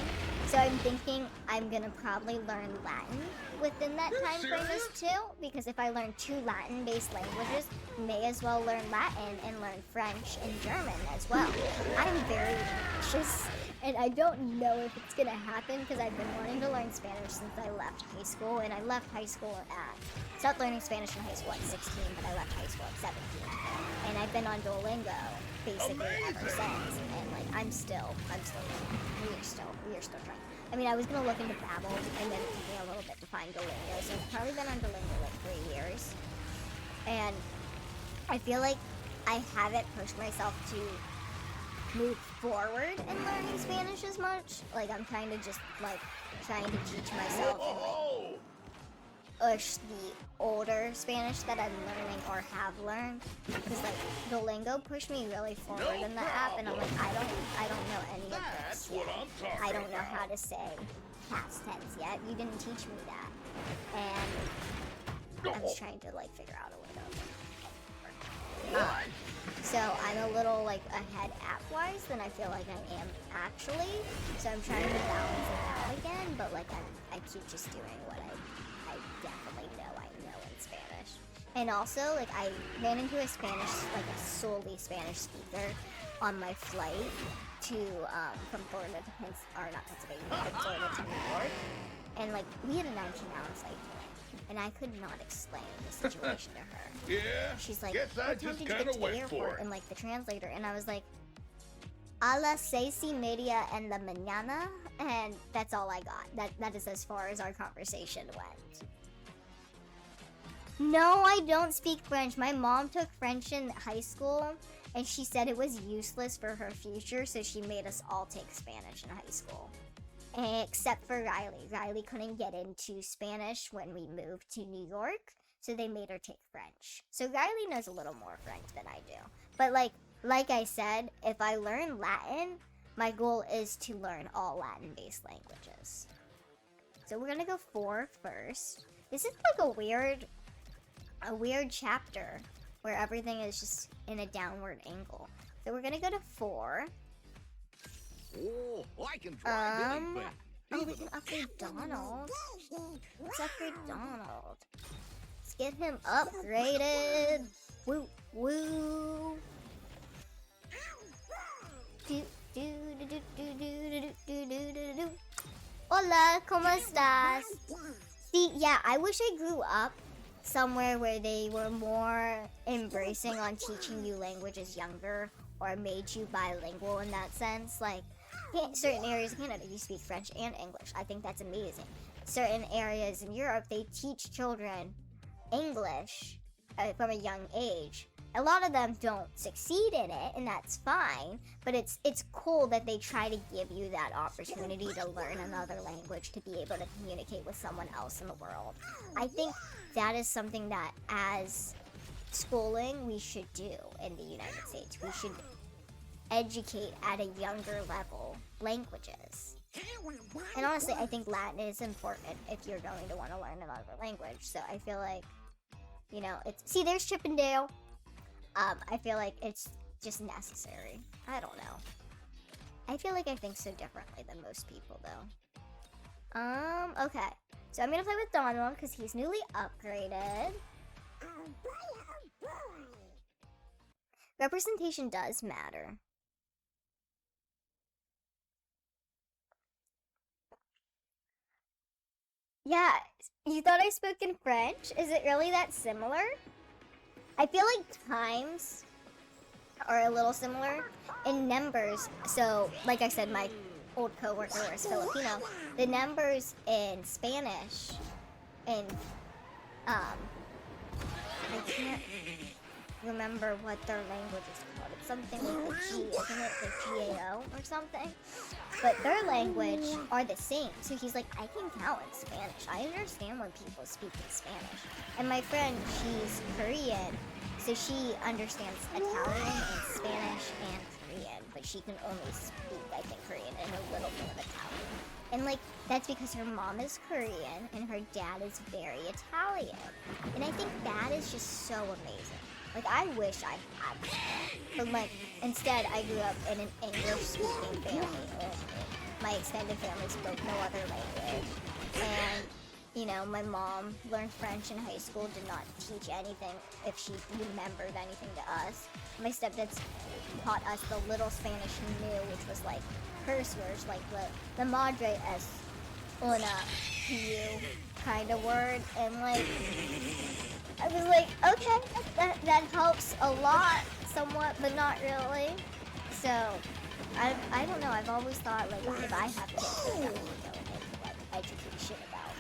So I'm thinking I'm gonna probably learn Latin within that time frame as too, because if I learn 2 Latin-based languages, may as well learn Latin and learn French and German as well. I'm very anxious, and I don't know if it's gonna happen because I've been wanting to learn Spanish since I left high school, and I left high school stopped learning Spanish in high school at 16, but I left high school at 17. And I've been on Duolingo basically ever since, and like I'm still we're still trying. I mean, I was gonna look into Babbel, and then it took me a little bit to find Duolingo, so I've probably been on Duolingo like 3 years. And I feel like I haven't pushed myself to move forward in learning Spanish as much. Like I'm kind of just like trying to teach myself and like push the older Spanish that I'm learning or have learned, because like Duolingo pushed me really forward in the app, and I'm like, I don't know any of this yet. I don't know how to say past tense yet. You didn't teach me that, and I'm just trying to like figure out a way to. So I'm a little like ahead app-wise than I feel like I am actually. So I'm trying to balance it out again, but like I keep just doing what I definitely know I know in Spanish. And also, like, I ran into a solely Spanish speaker on my flight to, from Florida to from Florida to New York. And, like, we had a 19-hour flight delay, and I could not explain the situation to her. Yeah. She's like, guess I what time just did you get kinda to the went for airport? it. And, like, the translator, and I was like, a las 6:30 en la mañana, and that's all I got. That is as far as our conversation went. No, I don't speak French. My mom took French in high school, and she said it was useless for her future, so she made us all take Spanish in high school. Except for Riley. Riley couldn't get into Spanish when we moved to New York, so they made her take French. So Riley knows a little more French than I do. But like I said, if I learn Latin, my goal is to learn all Latin-based languages. So we're gonna go 4 first. This is like a weird chapter where everything is just in a downward angle. So we're gonna go to 4. Oh, I can drive anything. Oh, we can upgrade Donald. Let's upgrade Donald. Let's get him upgraded. Woo, woo. Do, do, do, do, do, do, do, do, do, do. Hola, ¿cómo estás? See, yeah, I wish I grew up somewhere where they were more embracing on teaching you languages younger, or made you bilingual in that sense. Like, certain areas in Canada, you speak French and English. I think that's amazing. Certain areas in Europe, they teach children English from a young age. A lot of them don't succeed in it, and that's fine, but it's cool that they try to give you that opportunity to learn another language, to be able to communicate with someone else in the world. I think that is something that, as schooling, we should do in the United States. We should educate at a younger level languages. And honestly, I think Latin is important if you're going to want to learn another language. So I feel like, you know, see, there's Chip and Dale. I feel like it's just necessary. I don't know. I feel like I think so differently than most people, though. Okay. So I'm gonna play with Donald because he's newly upgraded. Representation does matter. Yeah, you thought I spoke in French? Is it really that similar? I feel like times are a little similar in numbers. So, like I said, my old coworker was Filipino, the numbers in Spanish, and I can't remember what their language is called. It's something with a G, isn't it? Like GAO or something? But their language are the same. So he's like, I can count in Spanish. I understand when people speak in Spanish. And my friend, she's Korean, so she understands Italian and Spanish and Korean, but she can only speak, I think, Korean and a little bit of Italian. And like, that's because her mom is Korean and her dad is very Italian. And I think that is just so amazing. Like, I wish I had that. But like, instead I grew up in an English-speaking family. My extended family spoke no other language. And, you know, my mom learned French in high school, did not teach anything if she remembered anything to us. My stepdad taught us the little Spanish he knew, which was like curse words, like the madre es una you kind of word. And like, I was like, okay, that helps a lot, somewhat, but not really. So, I don't know, I've always thought, like, if I have kids, I definitely go into, like, education about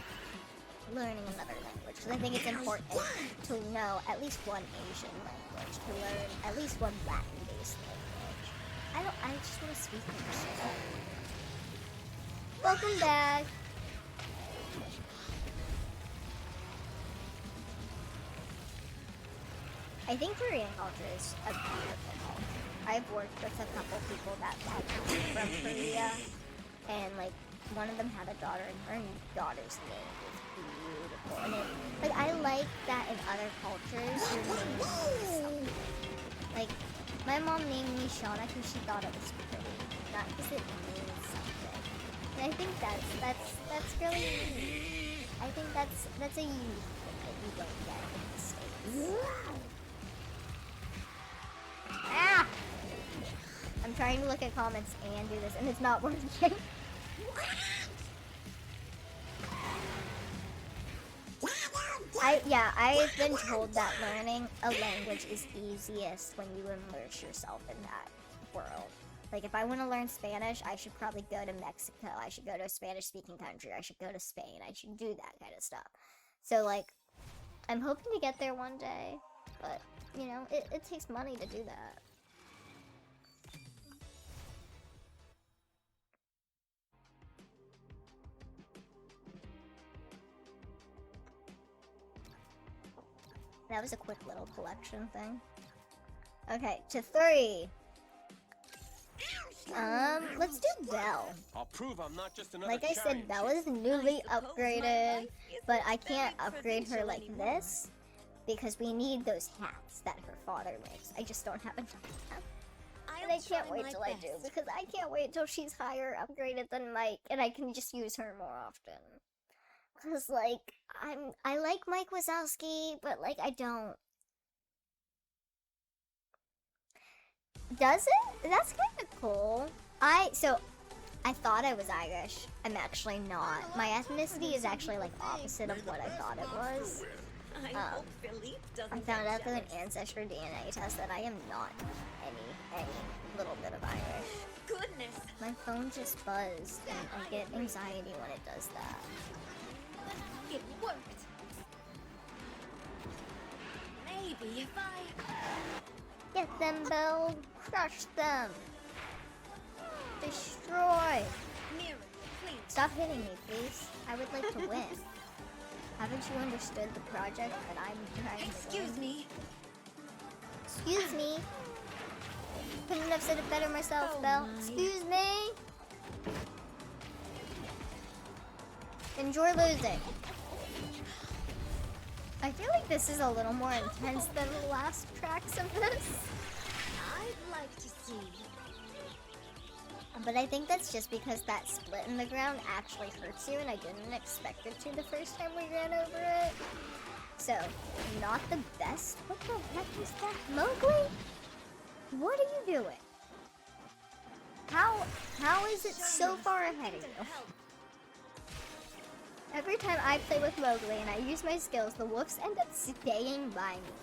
learning another language. Because I think it's important to know at least one Asian language, to learn at least one Latin-based language. I just want to speak English. Welcome back. I think Korean culture is a beautiful culture. I've worked with a couple people that are from Korea, and like one of them had a daughter, and her daughter's name is beautiful. And it, like, I like that in other cultures your name means something. Like my mom named me Shauna because she thought it was pretty, not because it means something. And I think that's really unique. I think that's a unique thing that you don't get in the States. Ah! I'm trying to look at comments and do this, and it's not working. I've been told that learning a language is easiest when you immerse yourself in that world. Like, if I want to learn Spanish, I should probably go to Mexico. I should go to a Spanish-speaking country. I should go to Spain. I should do that kind of stuff. So, like, I'm hoping to get there one day, but, you know, it takes money to do that. That was a quick little collection thing. Okay, to 3. Let's do Belle. I'll prove I'm not just another Like I said, Belle is newly upgraded, but I can't upgrade her like this because we need those hats that her father makes. I just don't have enough of them. And I can't wait till I do, because I can't wait till she's higher upgraded than Mike, and I can just use her more often. Cause like, I like Mike Wazowski, but like I don't. Does it? That's kind of cool. I thought I was Irish. I'm actually not. My ethnicity is actually like opposite of what I thought it was. I found out through an ancestry DNA test that I am not any little bit of Irish. Goodness. My phone just buzzed, and I get anxiety when it does that. It worked. Maybe if I... Get them, Belle! Crush them! Destroy! Mirror, please. Stop hitting me, please. I would like to win. Haven't you understood the project that I'm trying to win? Excuse me. Excuse me? Couldn't have said it better myself, Oh Belle. my. Excuse me? Enjoy losing. I feel like this is a little more intense than the last tracks of this. I'd like to see. But I think that's just because that split in the ground actually hurts you, and I didn't expect it to the first time we ran over it. So, not the best. What the heck is that? Mowgli? What are you doing? How is it so far ahead of you? Every time I play with Mowgli and I use my skills, the wolves end up staying by me.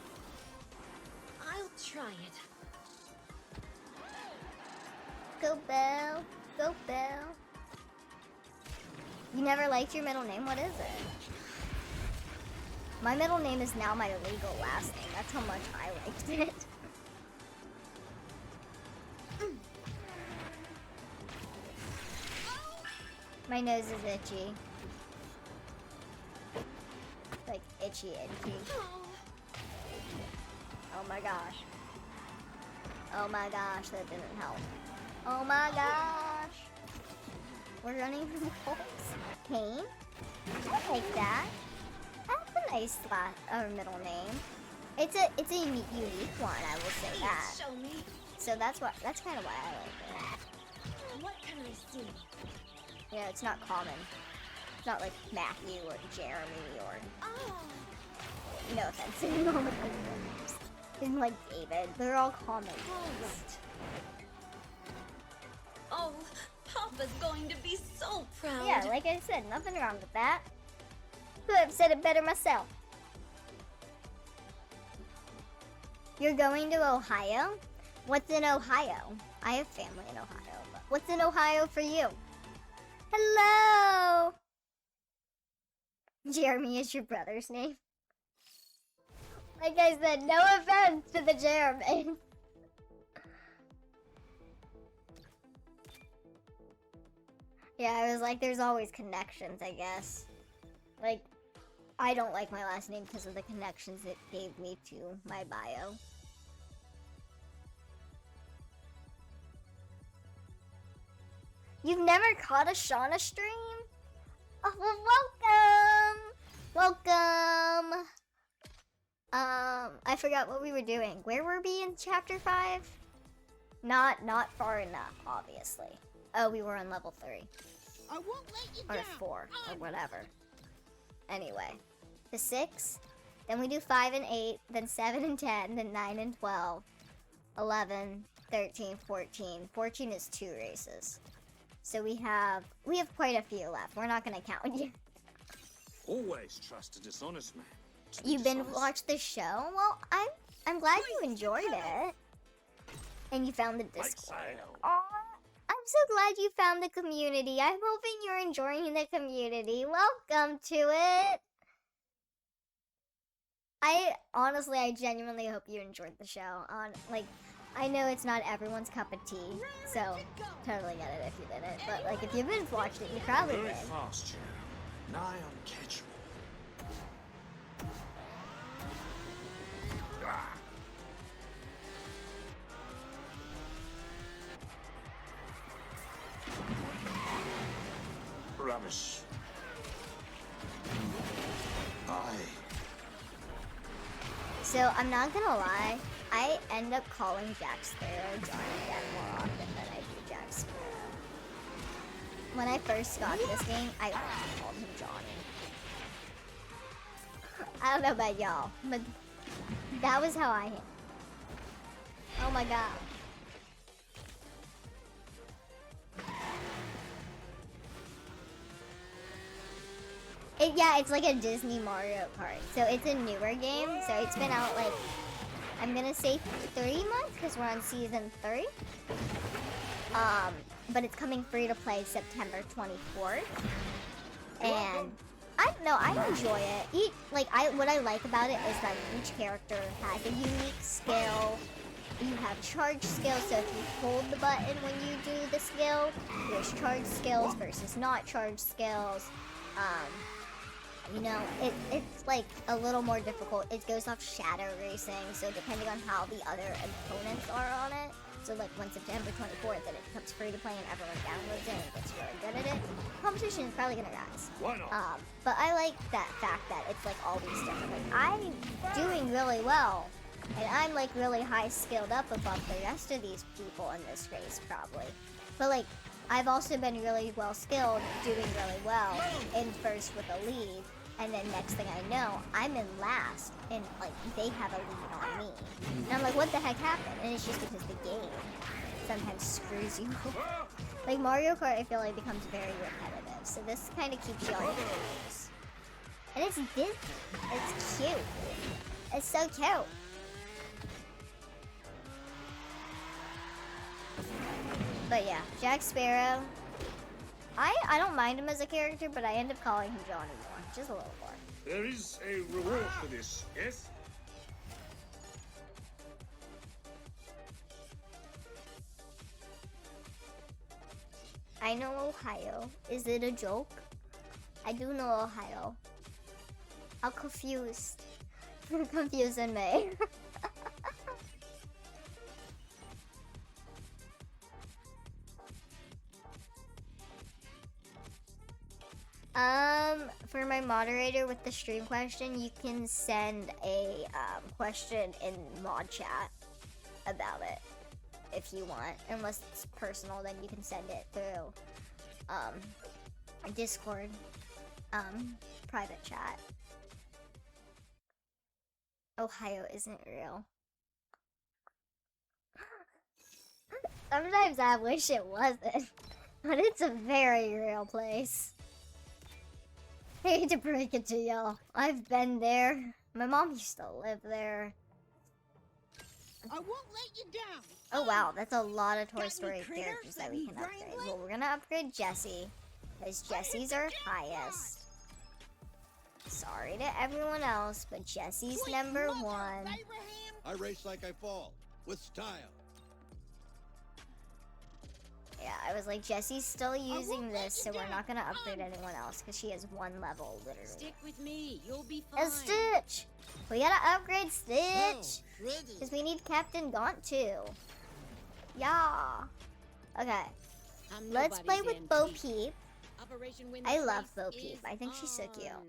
I'll try it. Go Belle, go Belle. You never liked your middle name? What is it? My middle name is now my legal last name. That's how much I liked it. My nose is itchy. Like itchy. Oh my gosh. Oh my gosh, that didn't help. Oh my gosh. We're running from holes. Kane? I like that. That's a nice middle name. It's a unique one, I will say that. Show me. So that's kind of why I like it. What can I see? Yeah, it's not common. It's not like Matthew or Jeremy or Oh, no offense to all the other names. Even like David, they're all common. all right. Oh, Papa's going to be so proud. Yeah, like I said, nothing wrong with that. Could have said it better myself. You're going to Ohio? What's in Ohio? I have family in Ohio, but what's in Ohio for you? Hello! Jeremy is your brother's name. Like I said, no offense to the Jeremy. Yeah, I was like, there's always connections, I guess. Like, I don't like my last name because of the connections it gave me to my bio. You've never caught a Shauna stream? Oh, well, welcome! I forgot what we were doing. Where were we in chapter 5? Not far enough, obviously. Oh, we were on level 3. I won't let you Or down. 4, or whatever. Anyway, the 6, then we do 5 and 8, then 7 and 10, then 9 and 12, 11, 13, 14. 14 is 2 races. So we have quite a few left. We're not gonna count you. Always trust a dishonest man. You watched the show? Well, I'm glad you enjoyed it. And you found the Discord. Aw, I'm so glad you found the community. I'm hoping you're enjoying the community. Welcome to it. I genuinely hope you enjoyed the show. I know it's not everyone's cup of tea, so totally get it if you didn't. But like, if you've been watched it, you probably Very did. fast, Jim. Nigh uncatchable. Rubbish. Aye. So I'm not gonna lie, I end up calling Jack Sparrow Johnny Depp more often than I do Jack Sparrow. When I first got this game, I only called him Johnny. I don't know about y'all, but that was how I am. Oh my god. Yeah, it's like a Disney Mario Kart. So it's a newer game. So it's been out like, I'm gonna say 3 months because we're on season 3. But it's coming free to play September 24th. And I don't know, I enjoy it. What I like about it is that each character has a unique skill. You have charge skills, so if you hold the button when you do the skill, there's charge skills versus not charge skills. You know, it's like a little more difficult. It goes off shadow racing, so depending on how the other opponents are on it. So like when September 24th, then it becomes free to play and everyone downloads it and gets really good at it. Competition is probably gonna rise. Why not? But I like that fact that it's like always different. Like I'm doing really well, and I'm like really high skilled up above the rest of these people in this race probably. But like I've also been really well skilled, doing really well in first with a lead. And then next thing I know, I'm in last, and like they have a lead on me. And I'm like, what the heck happened? And it's just because the game sometimes screws you. Like Mario Kart, I feel like becomes very repetitive, so this kind of keeps you on your toes. And it's Disney. It's cute. It's so cute. But yeah, Jack Sparrow. I don't mind him as a character, but I end up calling him Johnny more, just a little more. There is a reward for this, yes? I know Ohio. Is it a joke? I do know Ohio. I'm confused. You're confusing me. For my moderator with the stream question, you can send a question in mod chat about it if you want. Unless it's personal, then you can send it through Discord private chat. Ohio isn't real. Sometimes I wish it wasn't, but it's a very real place. I hate to break it to y'all. I've been there. My mom used to live there. I won't let you down. Oh wow, that's a lot of Toy Got Story any critters characters that that we need can upgrade. wrangling? Well, we're gonna upgrade Jessie, because Jessie's our highest. Sorry to everyone else, but Jessie's Sweet number mother of 1. Abraham. I race like I fall, with style. Yeah, I was like, Jessie's still using won't let this, you so we're down. not gonna upgrade anyone else, because she has 1 level, literally. Stick with me. You'll be fine. A Stitch! We gotta upgrade Stitch! Shredded. Because we need Captain Gaunt too. Yeah. Okay, I'm let's play nobody's with Bo antique. Peep. Operation Win I This love Race Bo Peep. is I think she's so cute. on.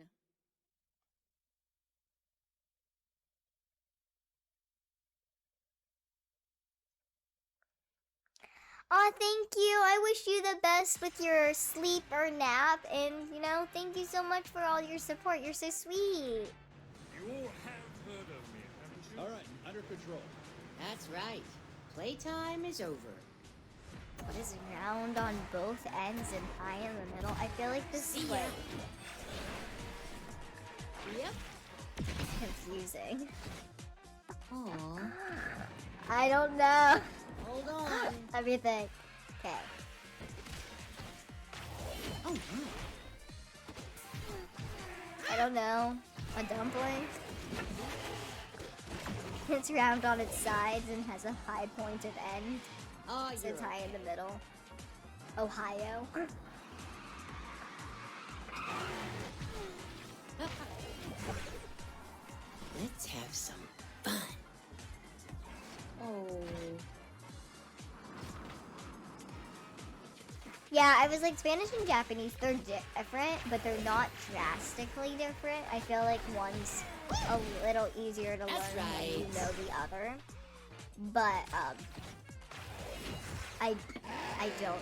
Aw, thank you. I wish you the best with your sleep or nap. And, you know, thank you so much for all your support. You're so sweet. You all have heard of me, haven't you? All right, under control. That's right. Playtime is over. What is round on both ends and high in the middle? I feel like this See is ya. like Yep. confusing. Aw. I don't know. Hold on. Let me think. Okay. Oh my. I don't know. A dumpling? It's round on its sides and has a high pointed end. Oh, So you're it's high in the middle. Ohio. Let's have some fun. Oh. Yeah, I was like, Spanish and Japanese, they're different, but they're not drastically different. I feel like one's a little easier to learn That's when you right. know the other. But, I don't.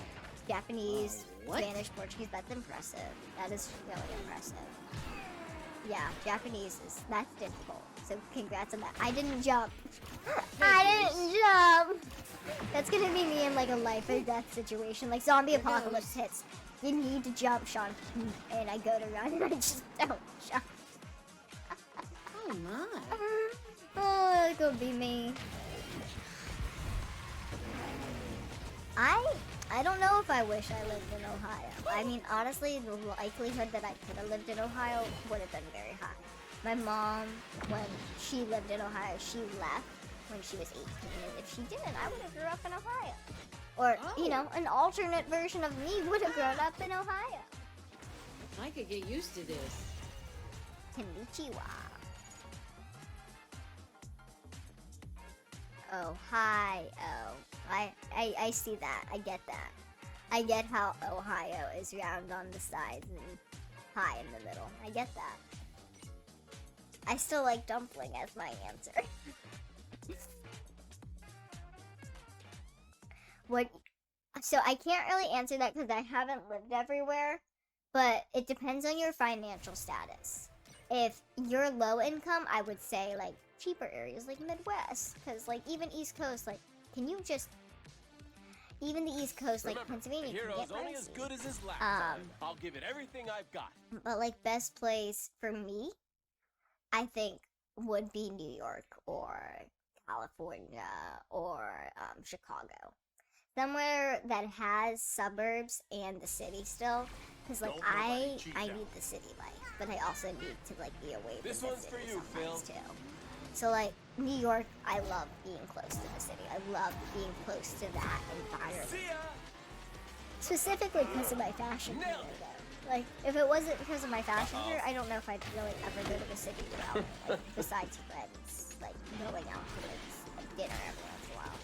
Japanese, What? Spanish, Portuguese, that's impressive. That is really impressive. Yeah, Japanese that's difficult. So congrats on that. I didn't jump. I didn't jump. That's gonna be me in like a life or death situation. Like zombie apocalypse hits. You need to jump, Sean. And I go to run and I just don't jump. Oh my. Oh, it could be me. I don't know if I wish I lived in Ohio. I mean, honestly, the likelihood that I could have lived in Ohio would have been very high. My mom, when she lived in Ohio, she left when she was 18. And if she didn't, I would have grew up in Ohio. Or, you know, an alternate version of me would have grown up in Ohio. I could get used to this. Konnichiwa. Ohio. I see that. I get that. I get how Ohio is round on the sides and high in the middle. I get that. I still like dumpling as my answer. What? So I can't really answer that because I haven't lived everywhere, but it depends on your financial status. If you're low income, I would say like cheaper areas like Midwest, because like even East Coast, like can you just even the East Coast, like Remember, Pennsylvania, a can hero's get only as pricey. good as his last time. Um, I'll give it everything I've got. But like best place for me, I think would be New York or California or Chicago. somewhere that has suburbs and the city still. Because like I need the city life, but I also need to like be away from This the one's city for you, sometimes Phil. too. So like New York, I love being close to the city. I love being close to that environment. See ya! Specifically because of my fashion career, though. Like, if it wasn't because of my fashion career, I don't know if I'd really ever go to the city without, like, besides friends, like, going out to, like, dinner every once in a while.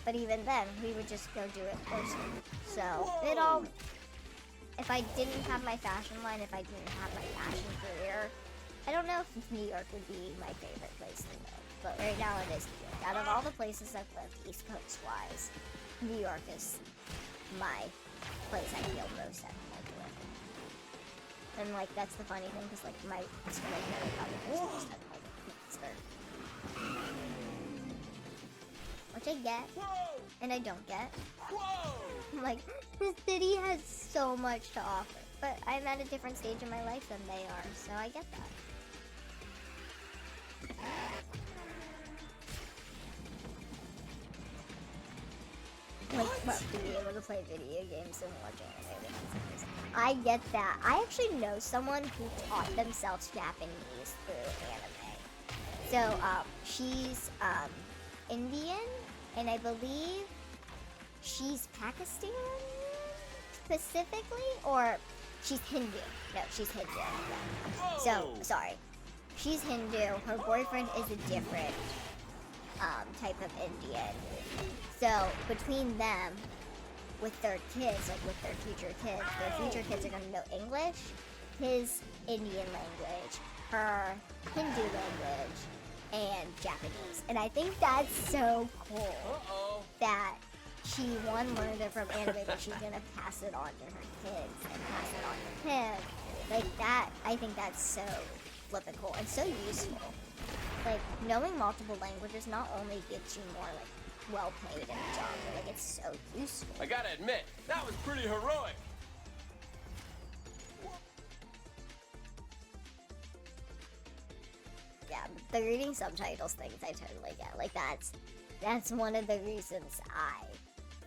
But even then, we would just go do it closer. So, it all... If I didn't have my fashion line, if I didn't have my fashion career, I don't know if New York would be my favorite place to live. But right now it is New York. Out of all the places I've lived, East Coast-wise, New York is my place I feel most at home with. And like that's the funny thing because like my grandmother probably feels most at home with Pittsburgh. Which I get and I don't get. I'm like, the city has so much to offer. But I'm at a different stage in my life than they are, so I get that. Like, love to be able to play video games and watch anime. I get that. I actually know someone who taught themselves Japanese through anime. So, she's, Indian, and I believe she's Pakistani specifically, or she's Hindu. No, she's Hindu. Yeah. So, sorry. She's Hindu. Her boyfriend is a different, type of Indian. So, between them, with their kids, like with their future kids are gonna know English, his Indian language, her Hindu language, and Japanese. And I think that's so cool that she, one, learned it from anime, but she's gonna pass it on to her kids and pass it on to him. Like that, I think that's so flippin' cool and so useful. Like, knowing multiple languages not only gets you more, like, well paid in a job, but like it's so useful. I gotta admit, that was pretty heroic. Yeah, the reading subtitles things I totally get. Like that's one of the reasons I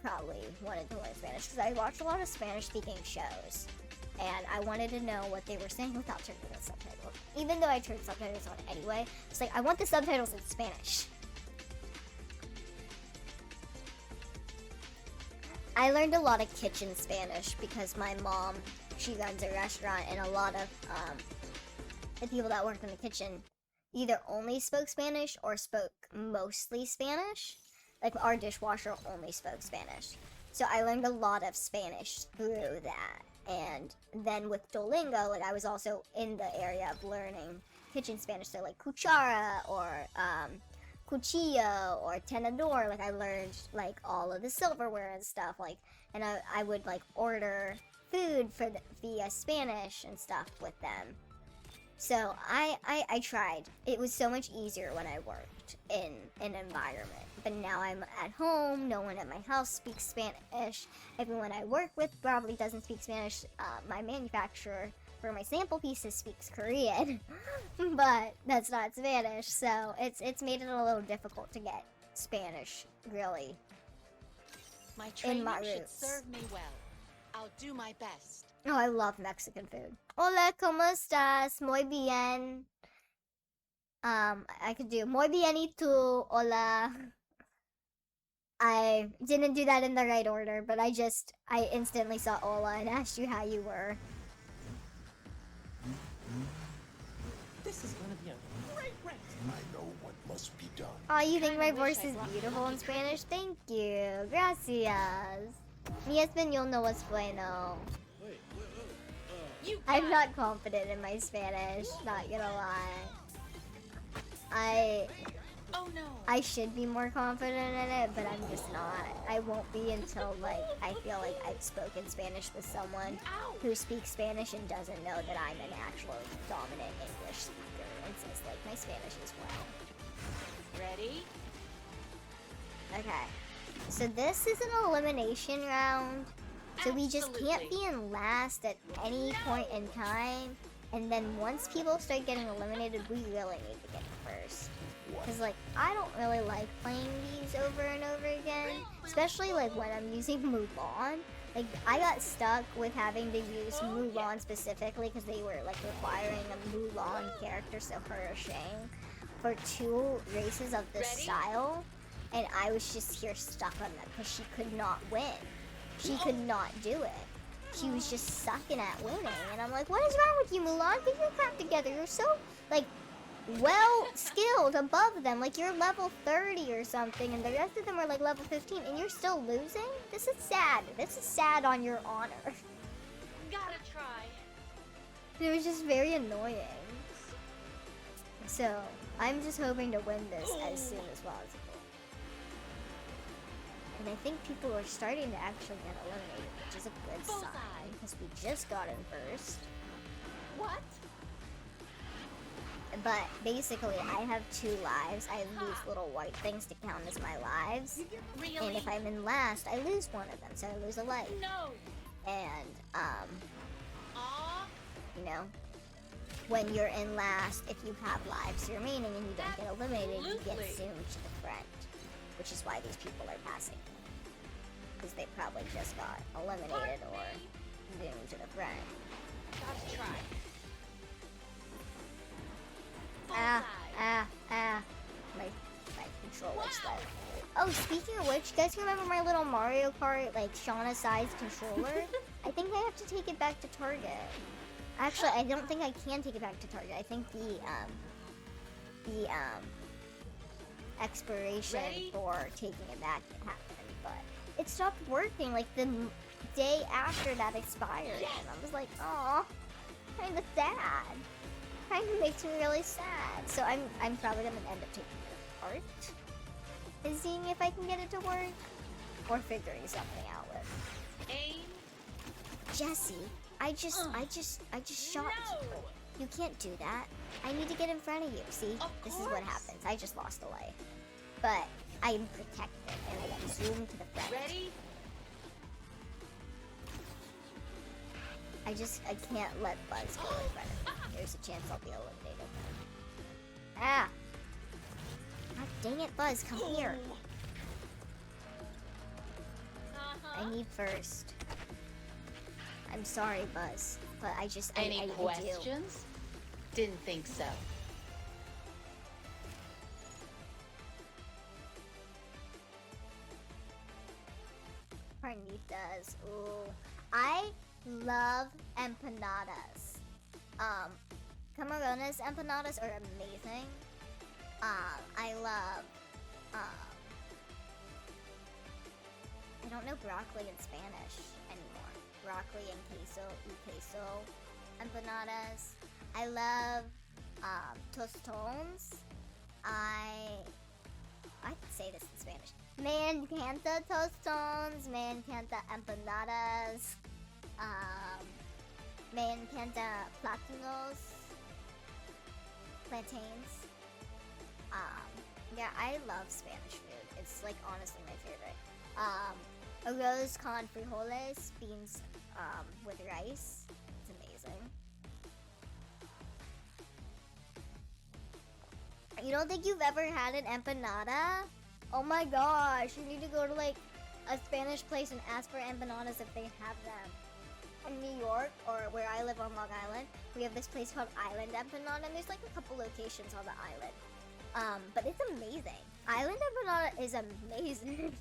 probably wanted to learn Spanish, because I watched a lot of Spanish speaking shows and I wanted to know what they were saying without turning the subtitles. Even though I turned subtitles on anyway, it's like I want the subtitles in Spanish. I learned a lot of kitchen Spanish because my mom, she runs a restaurant, and a lot of the people that worked in the kitchen either only spoke Spanish or spoke mostly Spanish. Like our dishwasher only spoke Spanish. So I learned a lot of Spanish through that. And then with Duolingo, like I was also in the area of learning kitchen Spanish. So like cuchara or cuchillo or tenedor, like I learned like all of the silverware and stuff, like, and I would like order food for via Spanish and stuff with them. So I tried. It was so much easier when I worked in an environment, but now I'm at home. No one at my house speaks Spanish. Everyone I work with probably doesn't speak Spanish. My manufacturer for my sample pieces speaks Korean, but that's not Spanish, so it's made it a little difficult to get Spanish, really. My training my should roots. serve me well. I'll do my best. Oh, I love Mexican food. Hola, ¿cómo estás? Muy bien. I could do muy bien y tú, hola. I didn't do that in the right order, but I instantly saw hola and asked you how you were. This is gonna be a great race. I know what must be done. Oh, you think my voice is beautiful in Spanish? Thank you. Gracias. Mi español no es bueno. I'm not confident in my Spanish, not gonna lie. Oh no. I should be more confident in it, but I'm just not. I won't be until, like, I feel like I've spoken Spanish with someone who speaks Spanish and doesn't know that I'm an actual dominant English speaker and says, like, my Spanish is well. Ready? Okay. So this is an elimination round. So we just can't be in last at any point in time. And then once people start getting eliminated, we really need to get first. Because, like, I don't really like playing these over and over again. Especially, like, when I'm using Mulan. Like, I got stuck with having to use Mulan specifically because they were, like, requiring a Mulan character, so her or Shang, for 2 races of this style. And I was just here stuck on that because she could not win. She could not do it. She was just sucking at winning. And I'm like, what is wrong with you, Mulan? Get your crap together. You're so, like, well skilled above them. Like, you're level 30 or something, and the rest of them are, like, level 15, and you're still losing? This is sad. This is sad on your honor. Gotta try. It was just very annoying. So, I'm just hoping to win this as soon as possible. And I think people are starting to actually get eliminated, which is a good sign, because we just got in first. What? But basically, I have 2 lives. I lose little white things to count as my lives. Really? And if I'm in last, I lose one of them, so I lose a life. No. And, Aw. you know, when you're in last, if you have lives remaining and you don't get eliminated, you get Absolutely. zoomed to the front. Which is why these people are passing. Because they probably just got eliminated or zoomed to the front. Gotta try. My controller's stuck. Oh, speaking of which, you guys remember my little Mario Kart, like, Shauna-sized controller? I think I have to take it back to Target. Actually, I don't think I can take it back to Target. I think the expiration for taking it back happened, but it stopped working, like, the day after that expired, and I was like, oh, kind of sad. Kind of makes me really sad. So I'm probably gonna end up taking it apart and seeing if I can get it to work, or figuring something out with. Aim. Jesse, I just shot you. You can't do that. I need to get in front of you. See, this is what happens. I just lost a life, but I am protected, and I got zoomed to the front. Ready? I can't let Buzz go in front of me. There's a chance I'll be eliminated. Ah! God dang it, Buzz, come here. I need first. I'm sorry, Buzz, but I Any do. questions? Didn't think so. Carnitas. Ooh. I love empanadas. Camarones empanadas are amazing. I love, I don't know broccoli in Spanish anymore. Broccoli and queso y queso empanadas. I love, tostones. I can say this in Spanish. Me encanta tostones, me encanta empanadas, me encanta plantains. Yeah, I love Spanish food. It's like honestly my favorite. Arroz con frijoles, beans with rice. It's amazing. You don't think you've ever had an empanada? Oh my gosh, you need to go to like a Spanish place and ask for empanadas if they have them. In New York, or where I live on Long Island, we have this place called Island Empanada, and there's like a couple locations on the island. But it's amazing. Island Empanada is amazing.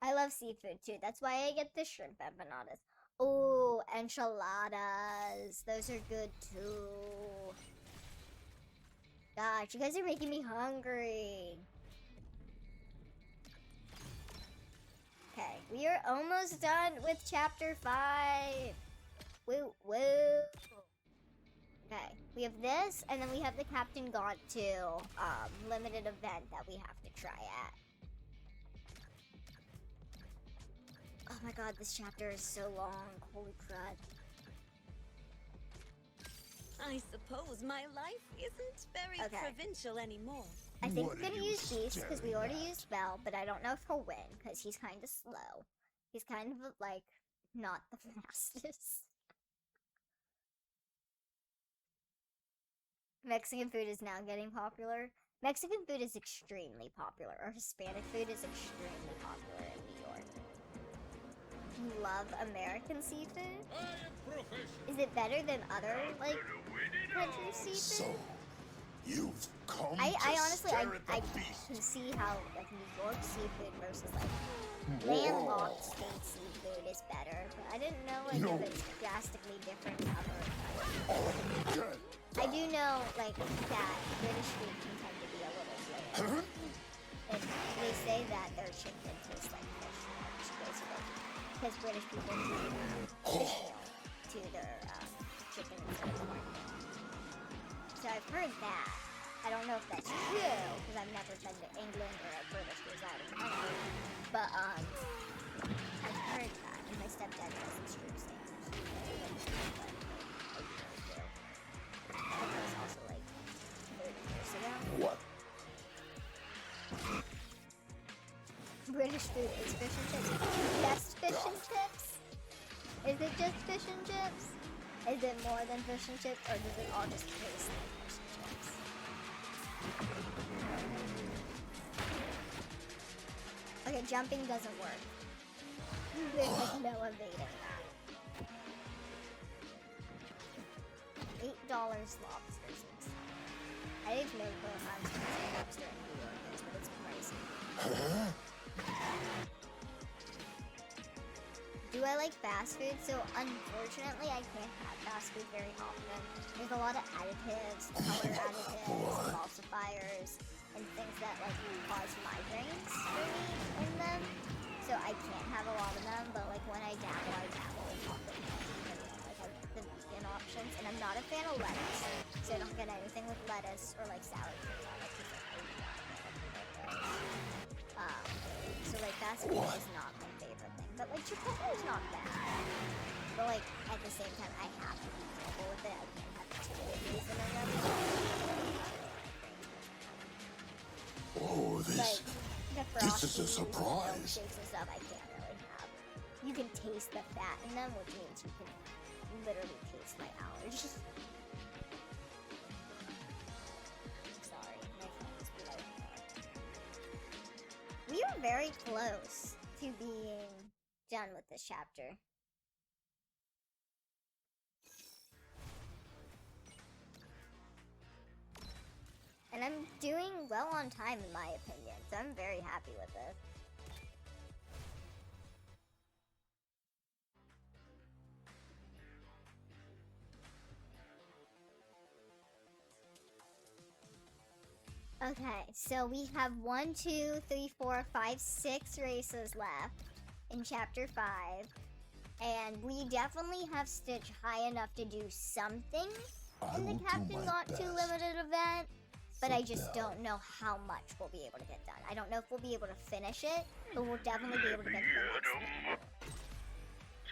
I love seafood too. That's why I get the shrimp empanadas. Oh, enchiladas. Those are good too. Gosh, you guys are making me hungry. Okay, we are almost done with chapter 5. Woo, woo. Okay, we have this, and then we have the Captain Gantu limited event that we have to try at. Oh my god, this chapter is so long. Holy crud. I suppose my life isn't very provincial anymore. I think we're gonna use Beast because we already used Bell, but I don't know if he'll win because he's kind of slow. He's kind of like not the fastest. Mexican food is now getting popular. Mexican food is extremely popular, or Hispanic food is extremely popular in New York. You love American seafood? I am professional. Is it better than other, like, country seafood? So, you've come I to honestly, stare at the I beast. can see how, like, New York seafood versus, like, landlocked state seafood is better. But I didn't know, like, No. if it's drastically different from other countries. Get I do know, like, that British food can tend to be a little bland. And they say that their chicken tastes like fish, basically. Because British people do fish meal to their chicken instead of corn. So I've heard that. I don't know if that's true, because I've never been to England or a British residing country. But, I've heard that. And my stepdad says it's true, That was also like 30 years ago. what? British food is fish and chips. Just fish and chips? Is it just fish and chips? Is it more than fish and chips, or does it all just taste like fish and chips? Okay, jumping doesn't work. There's like no evading that. $8 lobsters inside. I didn't know how expensive lobster in New York is, but it's pricey. Do I like fast food? So unfortunately, I can't have fast food very often. There's a lot of additives, color additives, emulsifiers, and things that like cause migraines for me in them. So I can't have a lot of them. But like when I dabble with chocolate, like the vegan options. And I'm not a fan of lettuce, so I don't get anything with lettuce or like sour cream on it. So like fast food is not my favorite thing, but like Chipotle is not bad. But like at the same time, I have to be careful with it. I can't have too many things in them. Oh, this is a surprise. Milkshakes and stuff, I can't really have. You can taste the fat in them, which means you can literally taste my allergies. Sorry, my phone is blowing up. We are very close to being done with this chapter. And I'm doing well on time in my opinion, so I'm very happy with it. Okay, so we have 1, 2, 3, 4, 5, 6 races left in chapter 5. And we definitely have Stitch high enough to do something in the Captain Not Too Limited event. But I just don't know how much we'll be able to get done. I don't know if we'll be able to finish it, but we'll definitely be able to get to the next one.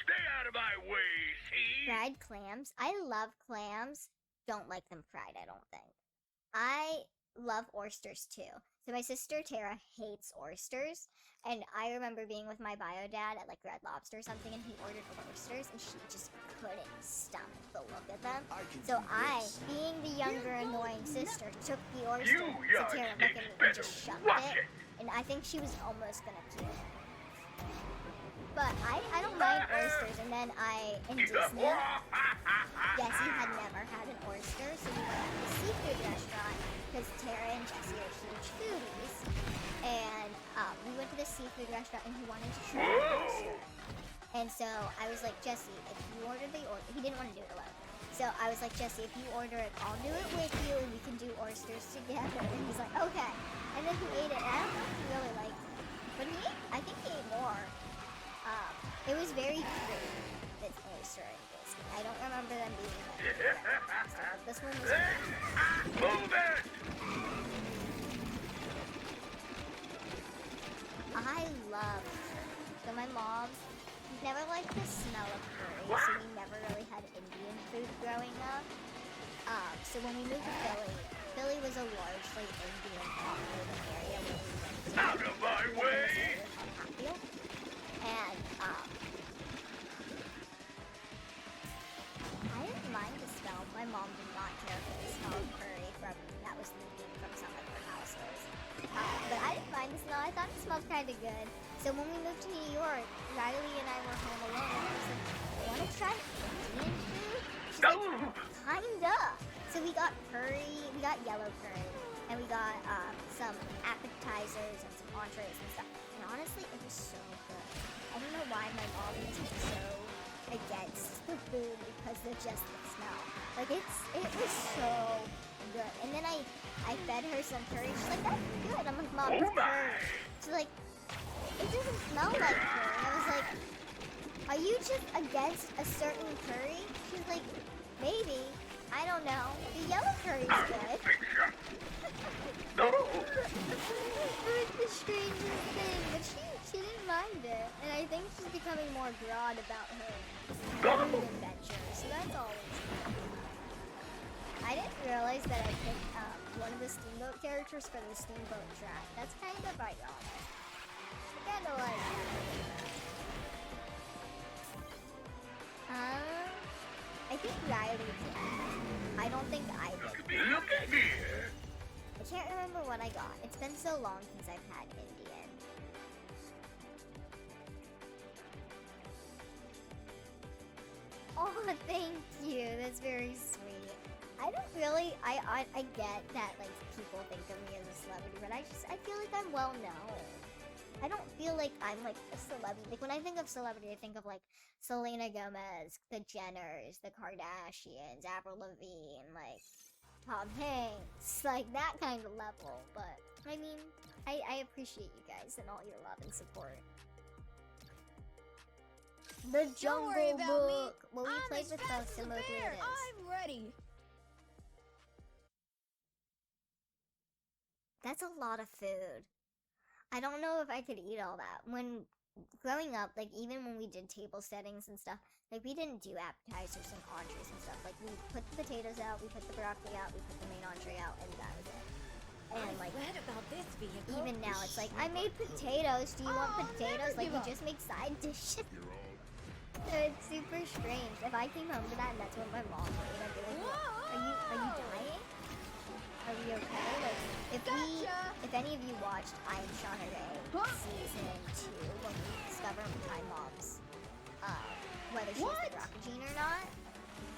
Stay out of my way, see? Fried clams. I love clams. Don't like them fried, I don't think. I love oysters too. So my sister Tara hates oysters, and I remember being with my bio dad at like Red Lobster or something, and he ordered oysters, and she just couldn't stomach the look at them. So I, being the younger annoying sister, took the oyster to Tara looking and just shoved it, and I think she was almost gonna puke. But I don't mind oysters, and then in Disney, Jessie had never had an oyster, so we went to the seafood restaurant, because Tara and Jessie are huge foodies, and we went to the seafood restaurant, and he wanted to try an oyster. And so I was like, Jessie, if you order the oyster, he didn't want to do it alone. So I was like, Jessie, if you order it, I'll do it with you, and we can do oysters together. And he's like, okay. And then he ate it, and I don't know if he really liked it, but I think he ate more. It was very cute, this oyster in Disney. I don't remember them being like fantastic, but this one was good. Move it! I love curry. So my mom never liked the smell of curry, so we never really had Indian food growing up. So when we moved to Philly was a largely Indian populated area where we went to. Out of my way! And I didn't mind the smell. My mom did not care for the smell of curry. smell. I thought it smelled kind of good. So when we moved to New York, Riley and I were home alone, and I was like, want to try Indian food? She's like, kinda. So we got curry, we got yellow curry, and we got some appetizers and some entrees and stuff. And honestly, it was so good. I don't know why my mom is so against the food because of just the smell. Like it was so good. And then I fed her some curry. She's like, that's good. I'm like, Mom, it's curry. She's like, it doesn't smell like curry. I was like, are you just against a certain curry? She's like, maybe. I don't know. The yellow curry's good. No! It was the strangest thing, but she didn't mind it. And I think she's becoming more broad about her food adventures, so that's always good. I didn't realize that I picked one of the Steamboat characters for the Steamboat track. That's kind of ironic. I kind of like that. I think Riley did. I don't think I did. Look at here! I can't remember what I got. It's been so long since I've had Indian. Oh, thank you. That's very sweet. I don't really, I get that, like, people think of me as a celebrity, but I feel like I'm well known. I don't feel like I'm, like, a celebrity. Like, when I think of celebrity, I think of, like, Selena Gomez, the Jenners, the Kardashians, Avril Lavigne, like, Tom Hanks, like, that kind of level. But, I mean, I appreciate you guys and all your love and support. The Jungle Book! Well, we played with both, so mostly it is. I'm ready. That's a lot of food. I don't know if I could eat all that. When growing up, like even when we did table settings and stuff, like we didn't do appetizers and entrees and stuff. Like we put the potatoes out, we put the broccoli out, we put the main entree out, and that was it. And like Read about this vehicle. even now, it's like I made potatoes. Do you want potatoes? Like we just make side dishes. So it's super strange. If I came home to that and that's what my mom made, I'd be like, are you dying? Are we okay? Like, if any of you watched I Am Shauna Rae season 2, when we discover my mom's, whether she's the Rocket Gene or not,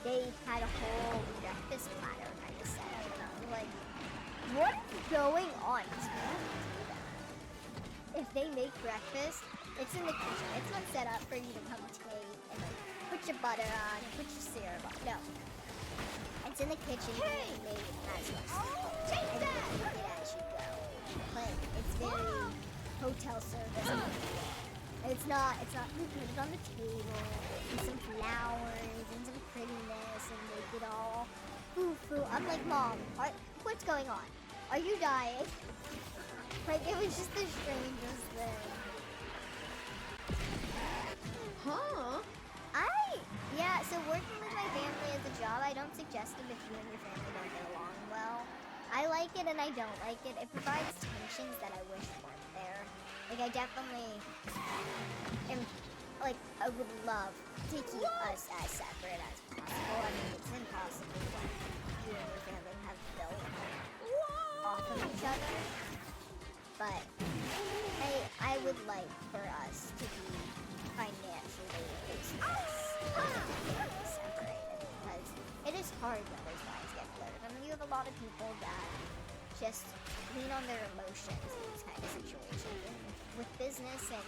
they had a whole breakfast platter kind of set up. And I'm like, what is going on? Because we don't do that. If they make breakfast, it's in the kitchen. It's not set up for you to come take and like put your butter on and put your syrup on. No. It's in the kitchen being made as you and you make it as you go. But it's very hotel service. It's not you put it on the table with some flowers and some prettiness and make it all foo-foo. I'm like, Mom, what's going on? Are you dying? Like, it was just the strangest thing. Huh? Yeah, so working with my family as a job, I don't suggest it if you and your family don't get along well. I like it and I don't like it. It provides tensions that I wish weren't there. Like, I definitely am, like, I would love to keep us as separate as possible. I mean, it's impossible when you and your family have built off of each other. But I would like for us to be financially separated because it is hard when those lines get blurred. I mean, you have a lot of people that just lean on their emotions in these kind of situations. And with business and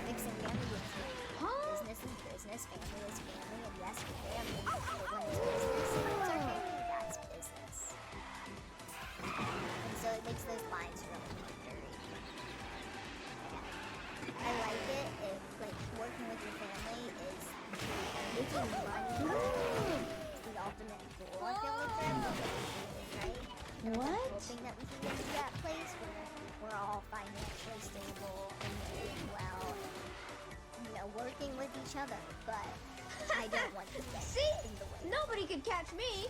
mixing family with business is business, family is family, and yes, we're family, but when it's business, and it's our family, that's business. And so it makes those lines really blurry. I like it if, like, working with your family is making money. The ultimate goal, I feel like, for everyone, right? And I'm hoping that we can get to that place where we're all financially stable and doing well and, you know, working with each other. But I don't want to get in the way. Nobody could catch me.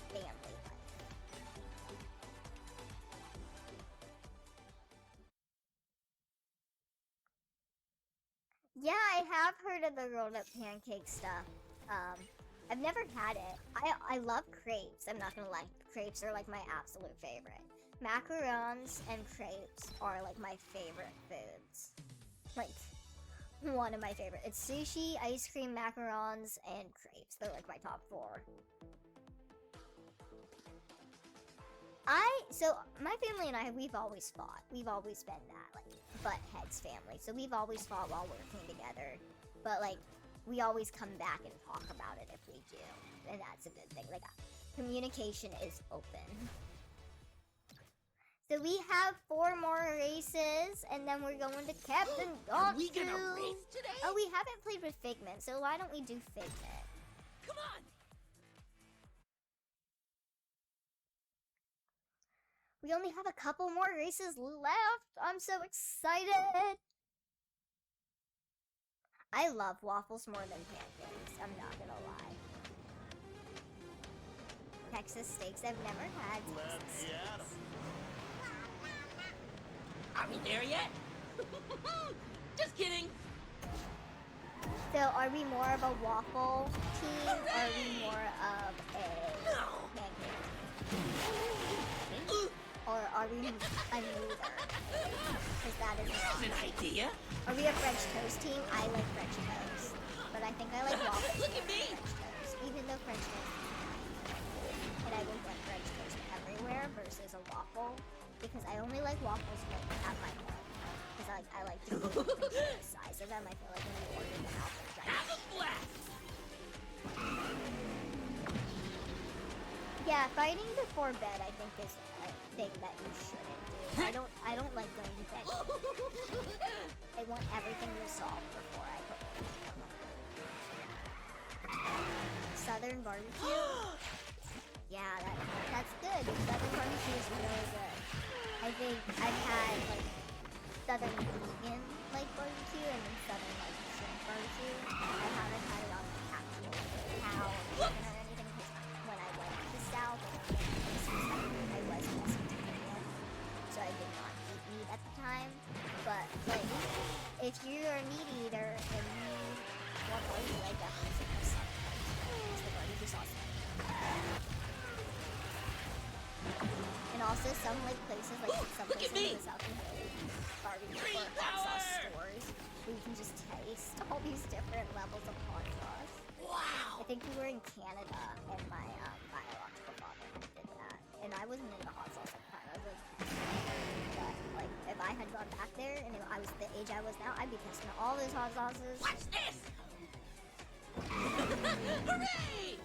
Family life. Yeah, I have heard of the rolled up pancake stuff. I've never had it. I love crepes. I'm not gonna lie. Crepes are like my absolute favorite. macarons and crepes are like my favorite foods. Like, one of my favorite. It's sushi, ice cream, macarons, and crepes. They're like my top 4. So my family and I, we've always fought. We've always been that like butt heads family. So we've always fought while working together. But like we always come back and talk about it if we do, and that's a good thing. Like communication is open. So we have 4 more races, and then we're going to Captain Gantu. Are we gonna race today? Oh, we haven't played with Figment, so why don't we do Figment? Come on! We only have a couple more races left. I'm so excited. I love waffles more than pancakes. I'm not gonna lie. Texas steaks. I've never had Texas steaks. Are we there yet? Just kidding. So, are we more of a waffle team, or are we more of a pancake team? Or are we a neither? Because that is An idea. Are we a French toast team? I like French toast. But I think I like waffles. Look at me! French toast, even though French toast is nice. And I would want French toast everywhere versus a waffle. Because I only like waffles at my home. Because I like to eat the size of them. I feel like when you order them out, they're Have a giant. blast! Yeah, fighting before bed I think is a thing that you shouldn't do. I don't like going to bed. I want everything resolved before I put it. Southern barbecue? Yeah, that's good. Southern barbecue is really good. I think I've had like Southern vegan like barbecue and then Southern like shrimp barbecue. I haven't had it on the actual cow or anything because when I went to the South I was vegetarian, so I did not eat meat at the time. But like, if you're a meat eater and you want barbecue, I definitely suggest Southern barbecue because the barbecue sauce. And also some like places like some places in the South barbecue or hot sauce stores where you can just taste all these different levels of hot sauce. Wow! I think we were in Canada and my biological father did that. And I wasn't into hot sauce at the time. I was but like if I had gone back there and I was the age I was now, I'd be tasting all those hot sauces. Watch this! Hooray!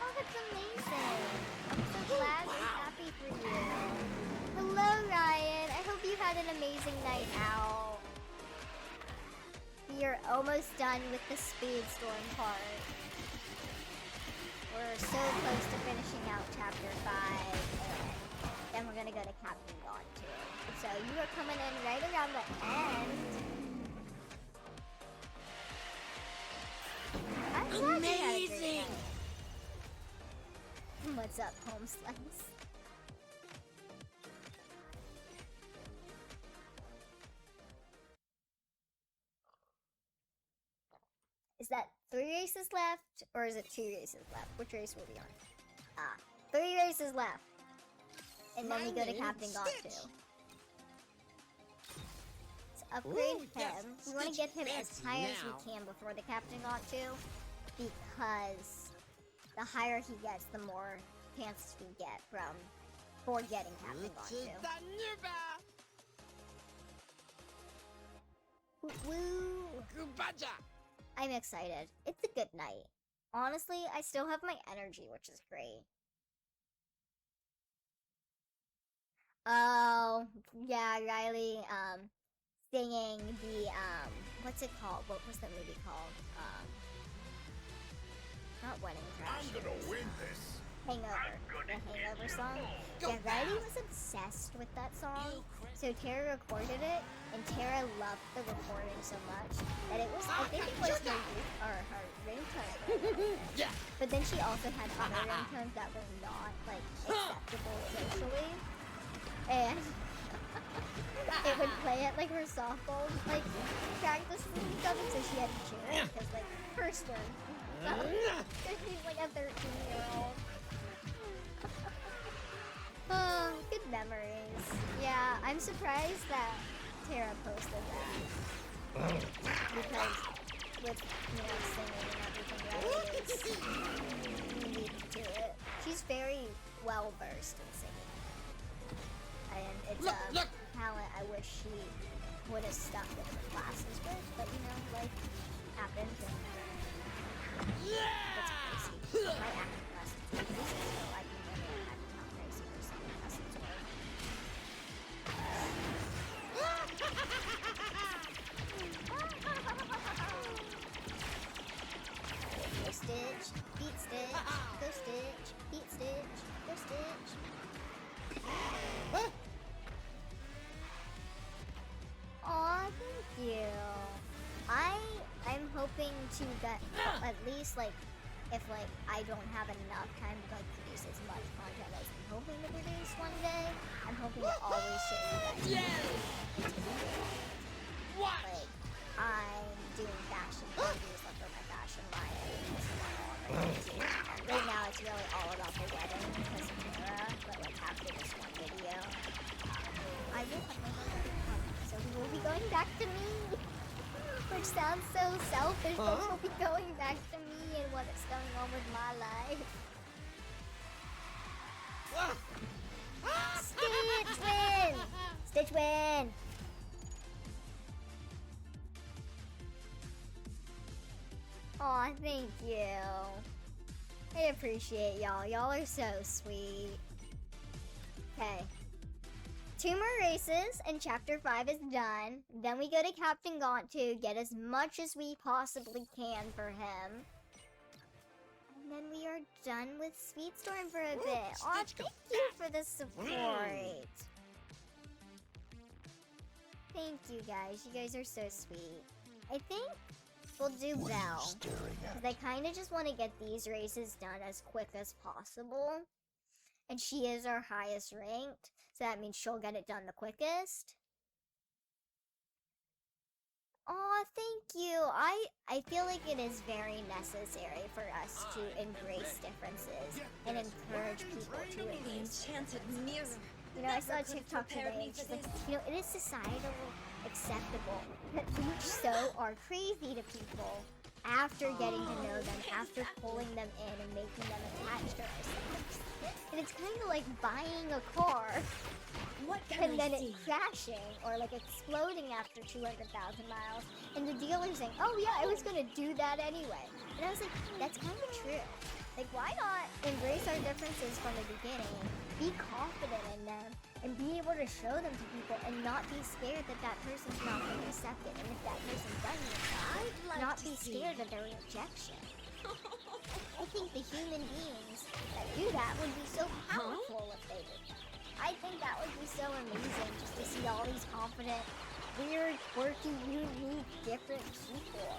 Oh, that's amazing. I'm so glad and happy for you. Hello, Ryan. I hope you had an amazing night out. We are almost done with the Speedstorm part. We're so close to finishing out Chapter 5, and then we're gonna go to Captain Gantu. So you are coming in right around the end. I'm glad you had a great Amazing! night. What's up, home slice? Is that 3 races left, or is it 2 races left? Which race were we on? 3 races left. And then we go to Captain Gantu. To upgrade Ooh, yes, him, we want to get him as fancy high as now. we can before the Captain Gantu, because the higher he gets, the more chances we get for getting Captain Gantu. Woo! I'm excited. It's a good night. Honestly, I still have my energy, which is great. Oh, yeah, Riley, singing the, what's it called? What was the movie called? Not Wedding Crashers. I'm gonna win this. Hangover. The Hangover song. Yeah, Riley was obsessed with that song. So Tara recorded it, and Tara loved the recording so much that it was, I think it was her ringtone. Yeah. But then she also had other ringtones that were not, like, acceptable socially. And it would play at, like, her softball, like, practices and stuff, and so she had to cheer because, like, curse words. Because she's, like, a 13-year-old. Oh, good memories. Yeah, I'm surprised that Tara posted that. Because with, singing and everything that it is unique to it. She's very well versed in singing. And it's a talent I wish she would have stuck with her classes with, but life happens and it's crazy. My acting lessons were crazy, so I can never imagine how crazy her singing lessons were. Go Stitch, beat Stitch, go Stitch, beat Stitch, go Stitch. Aw, thank you. I'm hoping to get at least if I don't have enough time to produce as much content as I'm hoping to produce one day. I'm hoping to always show you guys. What? I'm doing fashion reviews for my fashion line. Right now it's really all about the wedding because of Tara, but after this one video, I will have my wedding coming, so we will be going back to me. Which sounds so selfish, but we'll be going back to me and what is going on with my life. Stitch win! Stitch win! Aw, thank you. I appreciate y'all. Y'all are so sweet. Okay. 2 more races and chapter 5 is done. Then we go to Captain Gantu, get as much as we possibly can for him. And then we are done with Speedstorm for a bit. Aw, thank you for the support. Thank you guys. You guys are so sweet. I think we'll do Belle. Because I kind of just want to get these races done as quick as possible. And she is our highest ranked. So that means she'll get it done the quickest. Aw, thank you. I feel like it is very necessary for us to embrace differences and encourage people to embrace differences. I saw a TikTok today, and she's like, it is societally acceptable that we so are crazy to people after getting to know them, after pulling them in and making them attached to ourselves. And it's kind of like buying a car and then it crashing or exploding after 200,000 miles, and the dealer saying, oh yeah, I was gonna do that anyway. And I was like, that's kind of true. Why not embrace our differences from the beginning, be confident in them, and be able to show them to people and not be scared that that person's not going to accept it, and if that person doesn't accept it, not be scared of their rejection. I think the human beings that do that would be so powerful if they did that. I think that would be so amazing just to see all these confident, weird, quirky, unique, different people.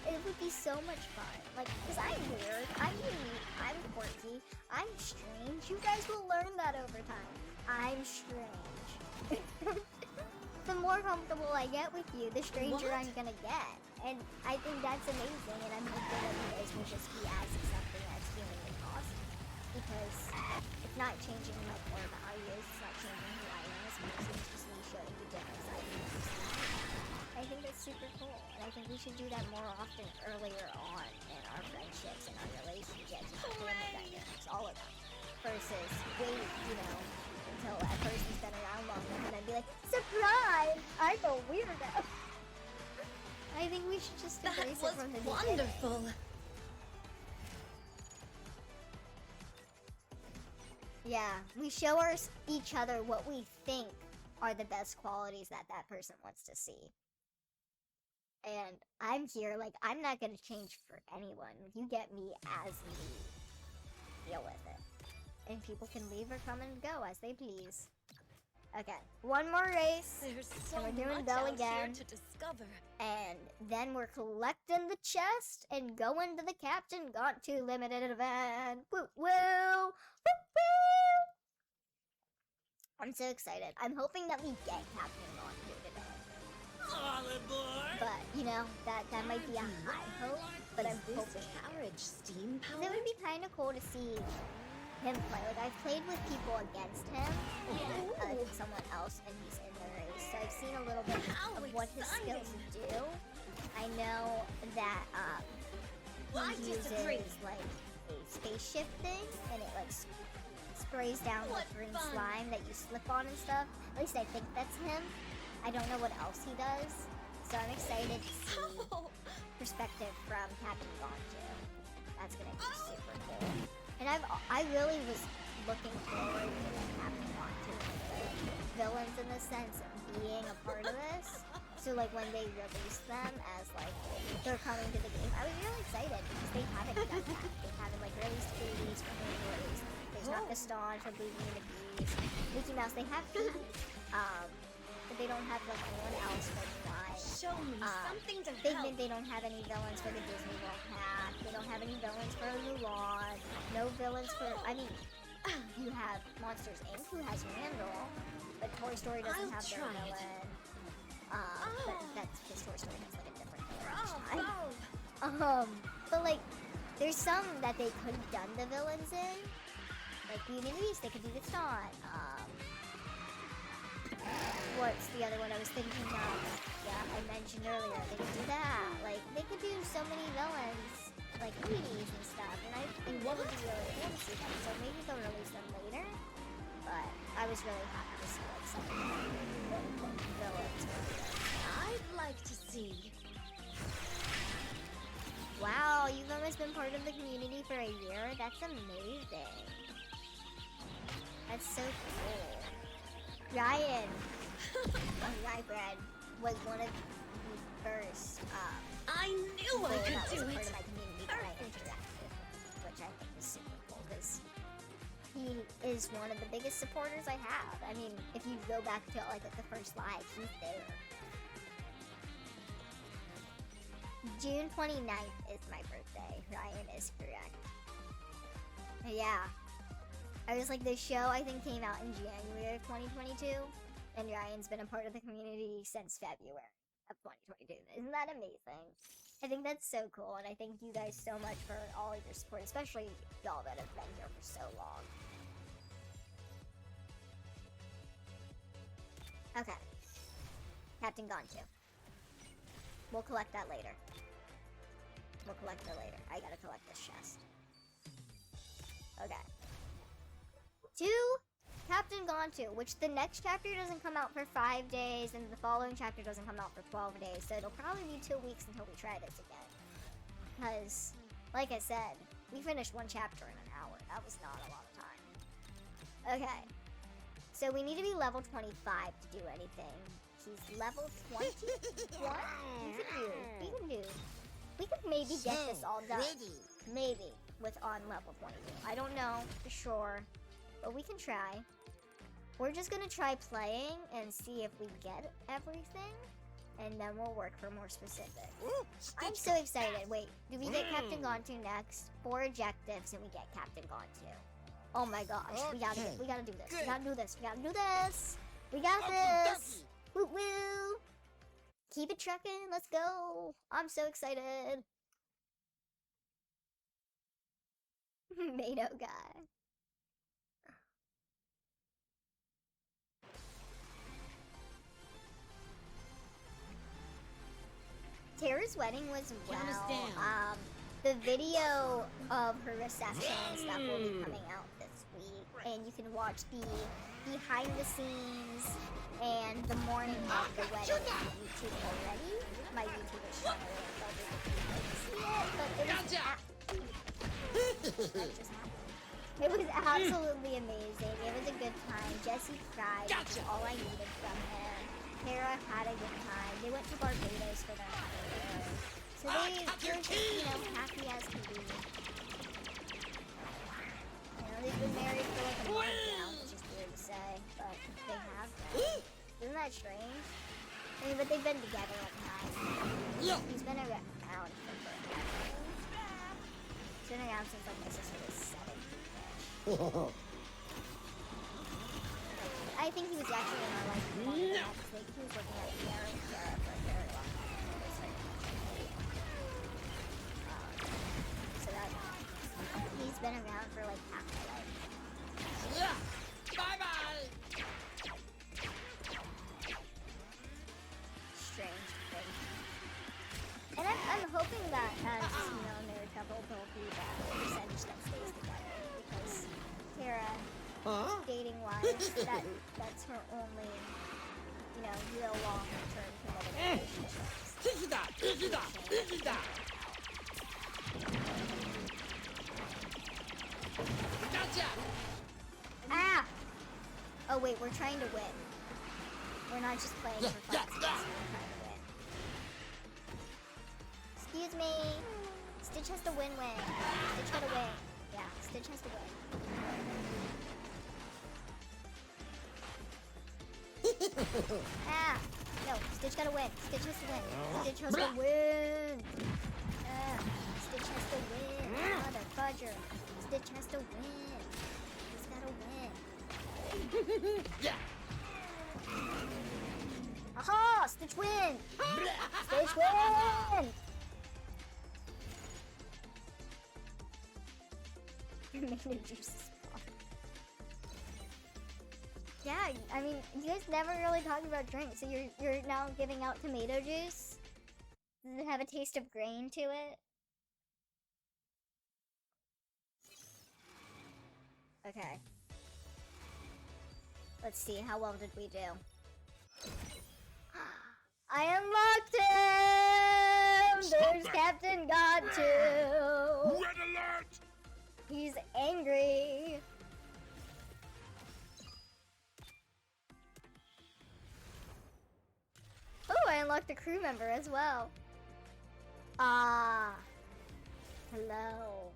It would be so much fun. Because I'm weird, I'm unique, I'm quirky, I'm strange. You guys will learn that over time. I'm strange. The more comfortable I get with you, the stranger I'm gonna get. And I think that's amazing, and I'm hoping that you guys will just be as accepting as humanly possible. Because it's not changing my core values, it's not changing who I am as a person, it's just me showing you different sides of myself. I think that's super cool, and I think we should do that more often earlier on in our friendships and our relationships, and our family dynamics, all of them. Versus wait, until that person's been around long enough and then be like, surprise! I'm a weirdo! I think we should just embrace it from the beginning. Wonderful. Yeah, we show each other what we think are the best qualities that that person wants to see. And I'm here, I'm not gonna change for anyone. You get me as me. Deal with it. And people can leave or come and go as they please. Okay, one more race. There's so and we're doing much Belle out again. here to discover. And then we're collecting the chest and going to the Captain Gantu limited event. Woo woo! Woo woo! I'm so excited. I'm hoping that we get Captain Gantu today. All aboard! But, that might be a high hope, but I'm hoping. Carriage steam It powered? would be kind of cool to see him play. Like, I've played with people against him, someone else, and he's in the race. So I've seen a little bit of what his skills do. I know that he uses like a spaceship thing, and it like sprays down like green slime that you slip on and stuff. At least I think that's him. I don't know what else he does, so I'm excited to see perspective from Captain Gantu. That's gonna be super cool. And I really was looking forward to Captain Gantu and the villains in the sense of being a part of this. So like when they released them as like they're coming to the game, I was really excited because they haven't done that. They haven't like released Boobies from Blu-rays. There's not Gaston from Beauty and the Beast. Mickey Mouse, they have Phoebe. But they don't have like anyone else for Fly. Show me something to help. They don't have any villains for the Disney World pack. They don't have any villains for Mulan. No villains for, I mean, you have Monsters Inc. who has Randall, but Toy Story doesn't have their villain. But that's because Toy Story has like a different villain. But like, there's some that they could have done the villains in. Like Beauty and the Beast, they could do Gaston. What's the other one I was thinking of? Yeah, I mentioned earlier. They could do that. Like, they could do so many villains, like Wheaties and stuff. And I think that would be really cool to see them. So maybe they'll release them later. But I was really happy to see like some of the villains. I'd like to see. Wow, you've almost been part of the community for a year? That's amazing. That's so cool. Ryan, Rybread was one of the first I knew I could that was do a part it. of my community that I interacted with, which I think is super cool because he is one of the biggest supporters I have. I mean, if you go back to like the first live, he's there. June 29th is my birthday. Ryan is correct. Yeah. I was like, this show I think came out in January of 2022, and Ryan's been a part of the community since February of 2022. Isn't that amazing? I think that's so cool, and I thank you guys so much for all of your support, especially y'all that have been here for so long. Okay. Captain Gantu. We'll collect that later. We'll collect that later. I gotta collect this chest. Okay. To Captain Gantu, which the next chapter doesn't come out for 5 days, and the following chapter doesn't come out for 12 days, so it'll probably be 2 weeks until we try this again. Because, like I said, we finished one chapter in an hour. That was not a lot of time. Okay. So we need to be level 25 to do anything. He's level 21? We can do. We could maybe get this all done. Maybe, with on level 22. I don't know for sure. But we can try. We're just gonna try playing and see if we get everything, and then we'll work for more specifics. I'm so excited. Wait, do we get Captain Gantu next? 4 objectives and we get Captain Gantu. Oh my gosh, we gotta do this. We gotta do this. We gotta do this. We got this. Woo woo. Keep it trucking. Let's go. I'm so excited. Mado guy. Tara's wedding was well. The video of her reception and stuff will be coming out this week, and you can watch the behind the scenes and the morning of the wedding on YouTube already. My YouTube is Shauna Rae, but it was absolutely amazing. It was a good time. Jesse cried, which is all I needed from him. Tara had a good time. They went to Barbados for their honeymoon. So they're just, happy as can be. They've been married for like a month now, which is weird to say, but they have been. Isn't that strange? I mean, but they've been together a time. He's been around for forever. He's been around since like my sister was 7. I think he was actually in our life before that. Like, he was looking at Tara for a very long time. So that he's been around for like half my life. dating wise. That's her only, you know, real long-term committed relationship. Ah! Oh wait, we're trying to win. We're not just playing for fun. We're trying to win. Excuse me. Stitch has to win. Stitch gotta win. Yeah, Stitch has to win. Ah! No, Stitch gotta win. Stitch has to win. Stitch has to win. Ah, Stitch has to win. Mother fudger. Stitch has to win. He's gotta win. Yeah. Aha! Stitch win! Stitch win! Tomato juice is fun. Yeah, I mean, you guys never really talked about drinks, so you're now giving out tomato juice? Does it have a taste of grain to it? Okay. Let's see, how well did we do? I unlocked him! There's Captain Gantu! Red alert! He's angry. Oh, I unlocked a crew member as well. Ah. Hello.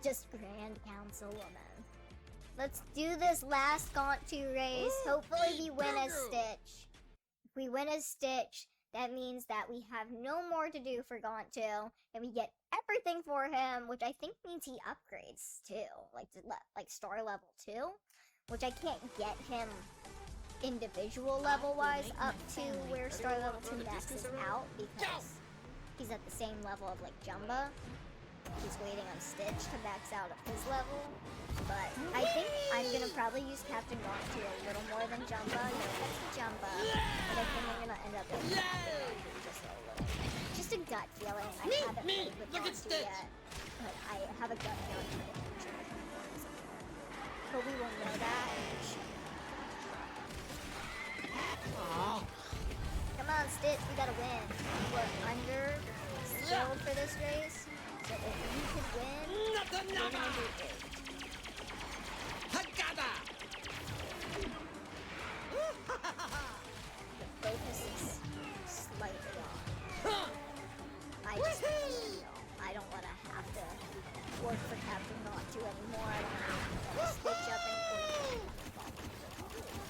Just Grand Councilwoman. Let's do this last Gantu race. Hopefully we win as Stitch. If we win as Stitch, that means that we have no more to do for Gantu, and we get everything for him, which I think means he upgrades too, like star level 2, which I can't get him individual level wise up to where star level 2 maxes out because he's at the same level of like Jumba. He's waiting on Stitch to max out at his level, but I think I'm gonna probably use Captain Gantu a little more than Jumba. No offense to Jumba, but I think I'm gonna end up with Captain Gantu just a little. Just a gut feeling. I haven't played with Gantu yet, but I have a gut feeling that I'm sure but we will know that. Come on, Stitch, we gotta win. We're under skilled for this race. So if you could win, we're gonna do it. The focus is slightly off. I just I don't want to have to work for Captain Gantu anymore. I don't want to Stitch up and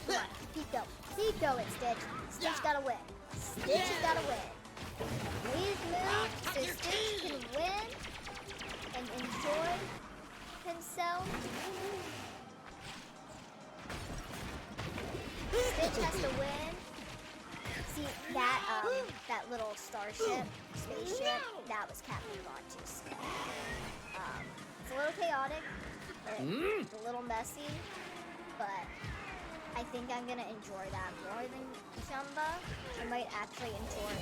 come on, keep going. Keep going, Stitch. Stitch gotta win. Stitch has gotta win. Please move so Stitch can win and enjoy himself. Stitch has to win. See that little spaceship, that was Captain Gantu's. It's a little chaotic, it's a little messy, but I think I'm gonna enjoy that more than Jumba. I might actually enjoy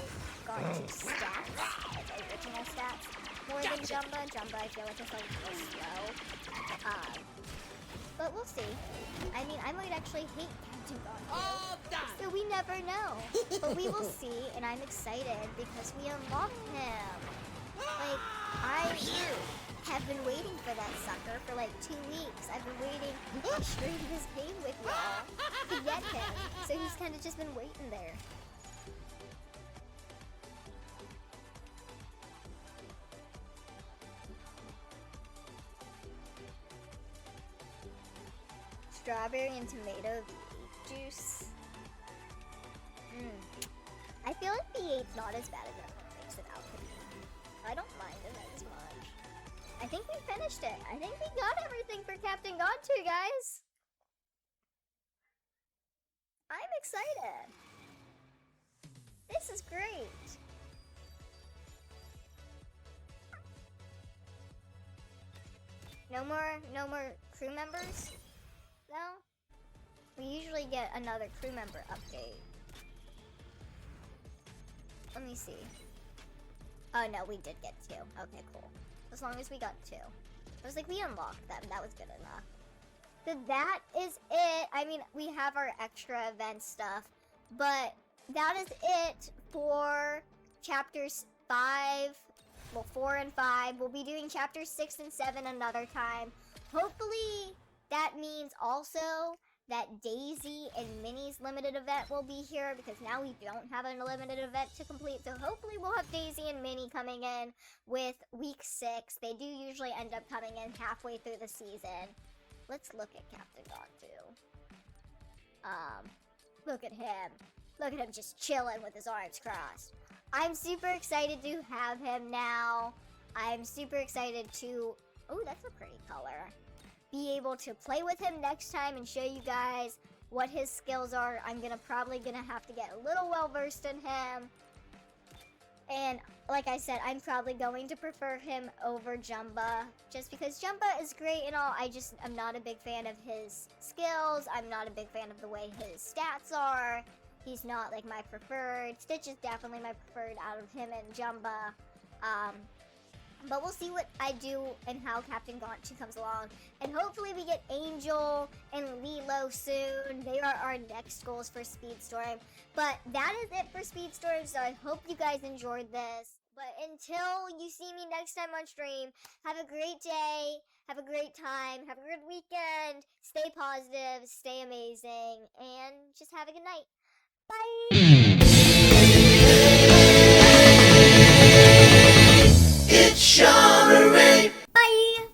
Gantu's stats, like original stats, more than Jumba. Jumba I feel like it's like real slow. But we'll see. I mean, I might actually hate Gantu. So we never know. But we will see, and I'm excited because we unlocked him. Like, I have been waiting for that sucker for like 2 weeks. I've been waiting stream this game with y'all to get him. So he's kind of just been waiting there. Strawberry and tomato V8 juice. I feel like V8's not as bad as everyone makes it out to be. I don't mind it as much. I think we finished it. I think we got everything for Captain Gantu, guys. I'm excited. This is great. No more crew members? No? We usually get another crew member update. Let me see. Oh no, we did get 2. Okay, cool. As long as we got 2. I was like, we unlocked them. That was good enough. So that is it. I mean, we have our extra event stuff, but that is it for chapters 5, well, 4 and 5. We'll be doing chapters 6 and 7 another time. Hopefully, that means also that Daisy and Minnie's limited event will be here, because now we don't have a limited event to complete. So hopefully we'll have Daisy and Minnie coming in with week 6. They do usually end up coming in halfway through the season. Let's look at Captain Gantu. Look at him. Look at him just chilling with his arms crossed. I'm super excited to have him now. I'm super excited to... Oh, that's a pretty color. Be able to play with him next time and show you guys what his skills are. I'm probably gonna have to get a little well versed in him. And like I said, I'm probably going to prefer him over Jumba, just because Jumba is great and all. I'm not a big fan of his skills. I'm not a big fan of the way his stats are. He's not like my preferred. Stitch is definitely my preferred out of him and Jumba. But we'll see what I do and how Captain Gantu comes along. And hopefully we get Angel and Lilo soon. They are our next goals for Speedstorm. But that is it for Speedstorm, so I hope you guys enjoyed this. But until you see me next time on stream, have a great day, have a great time, have a good weekend, stay positive, stay amazing, and just have a good night. Bye!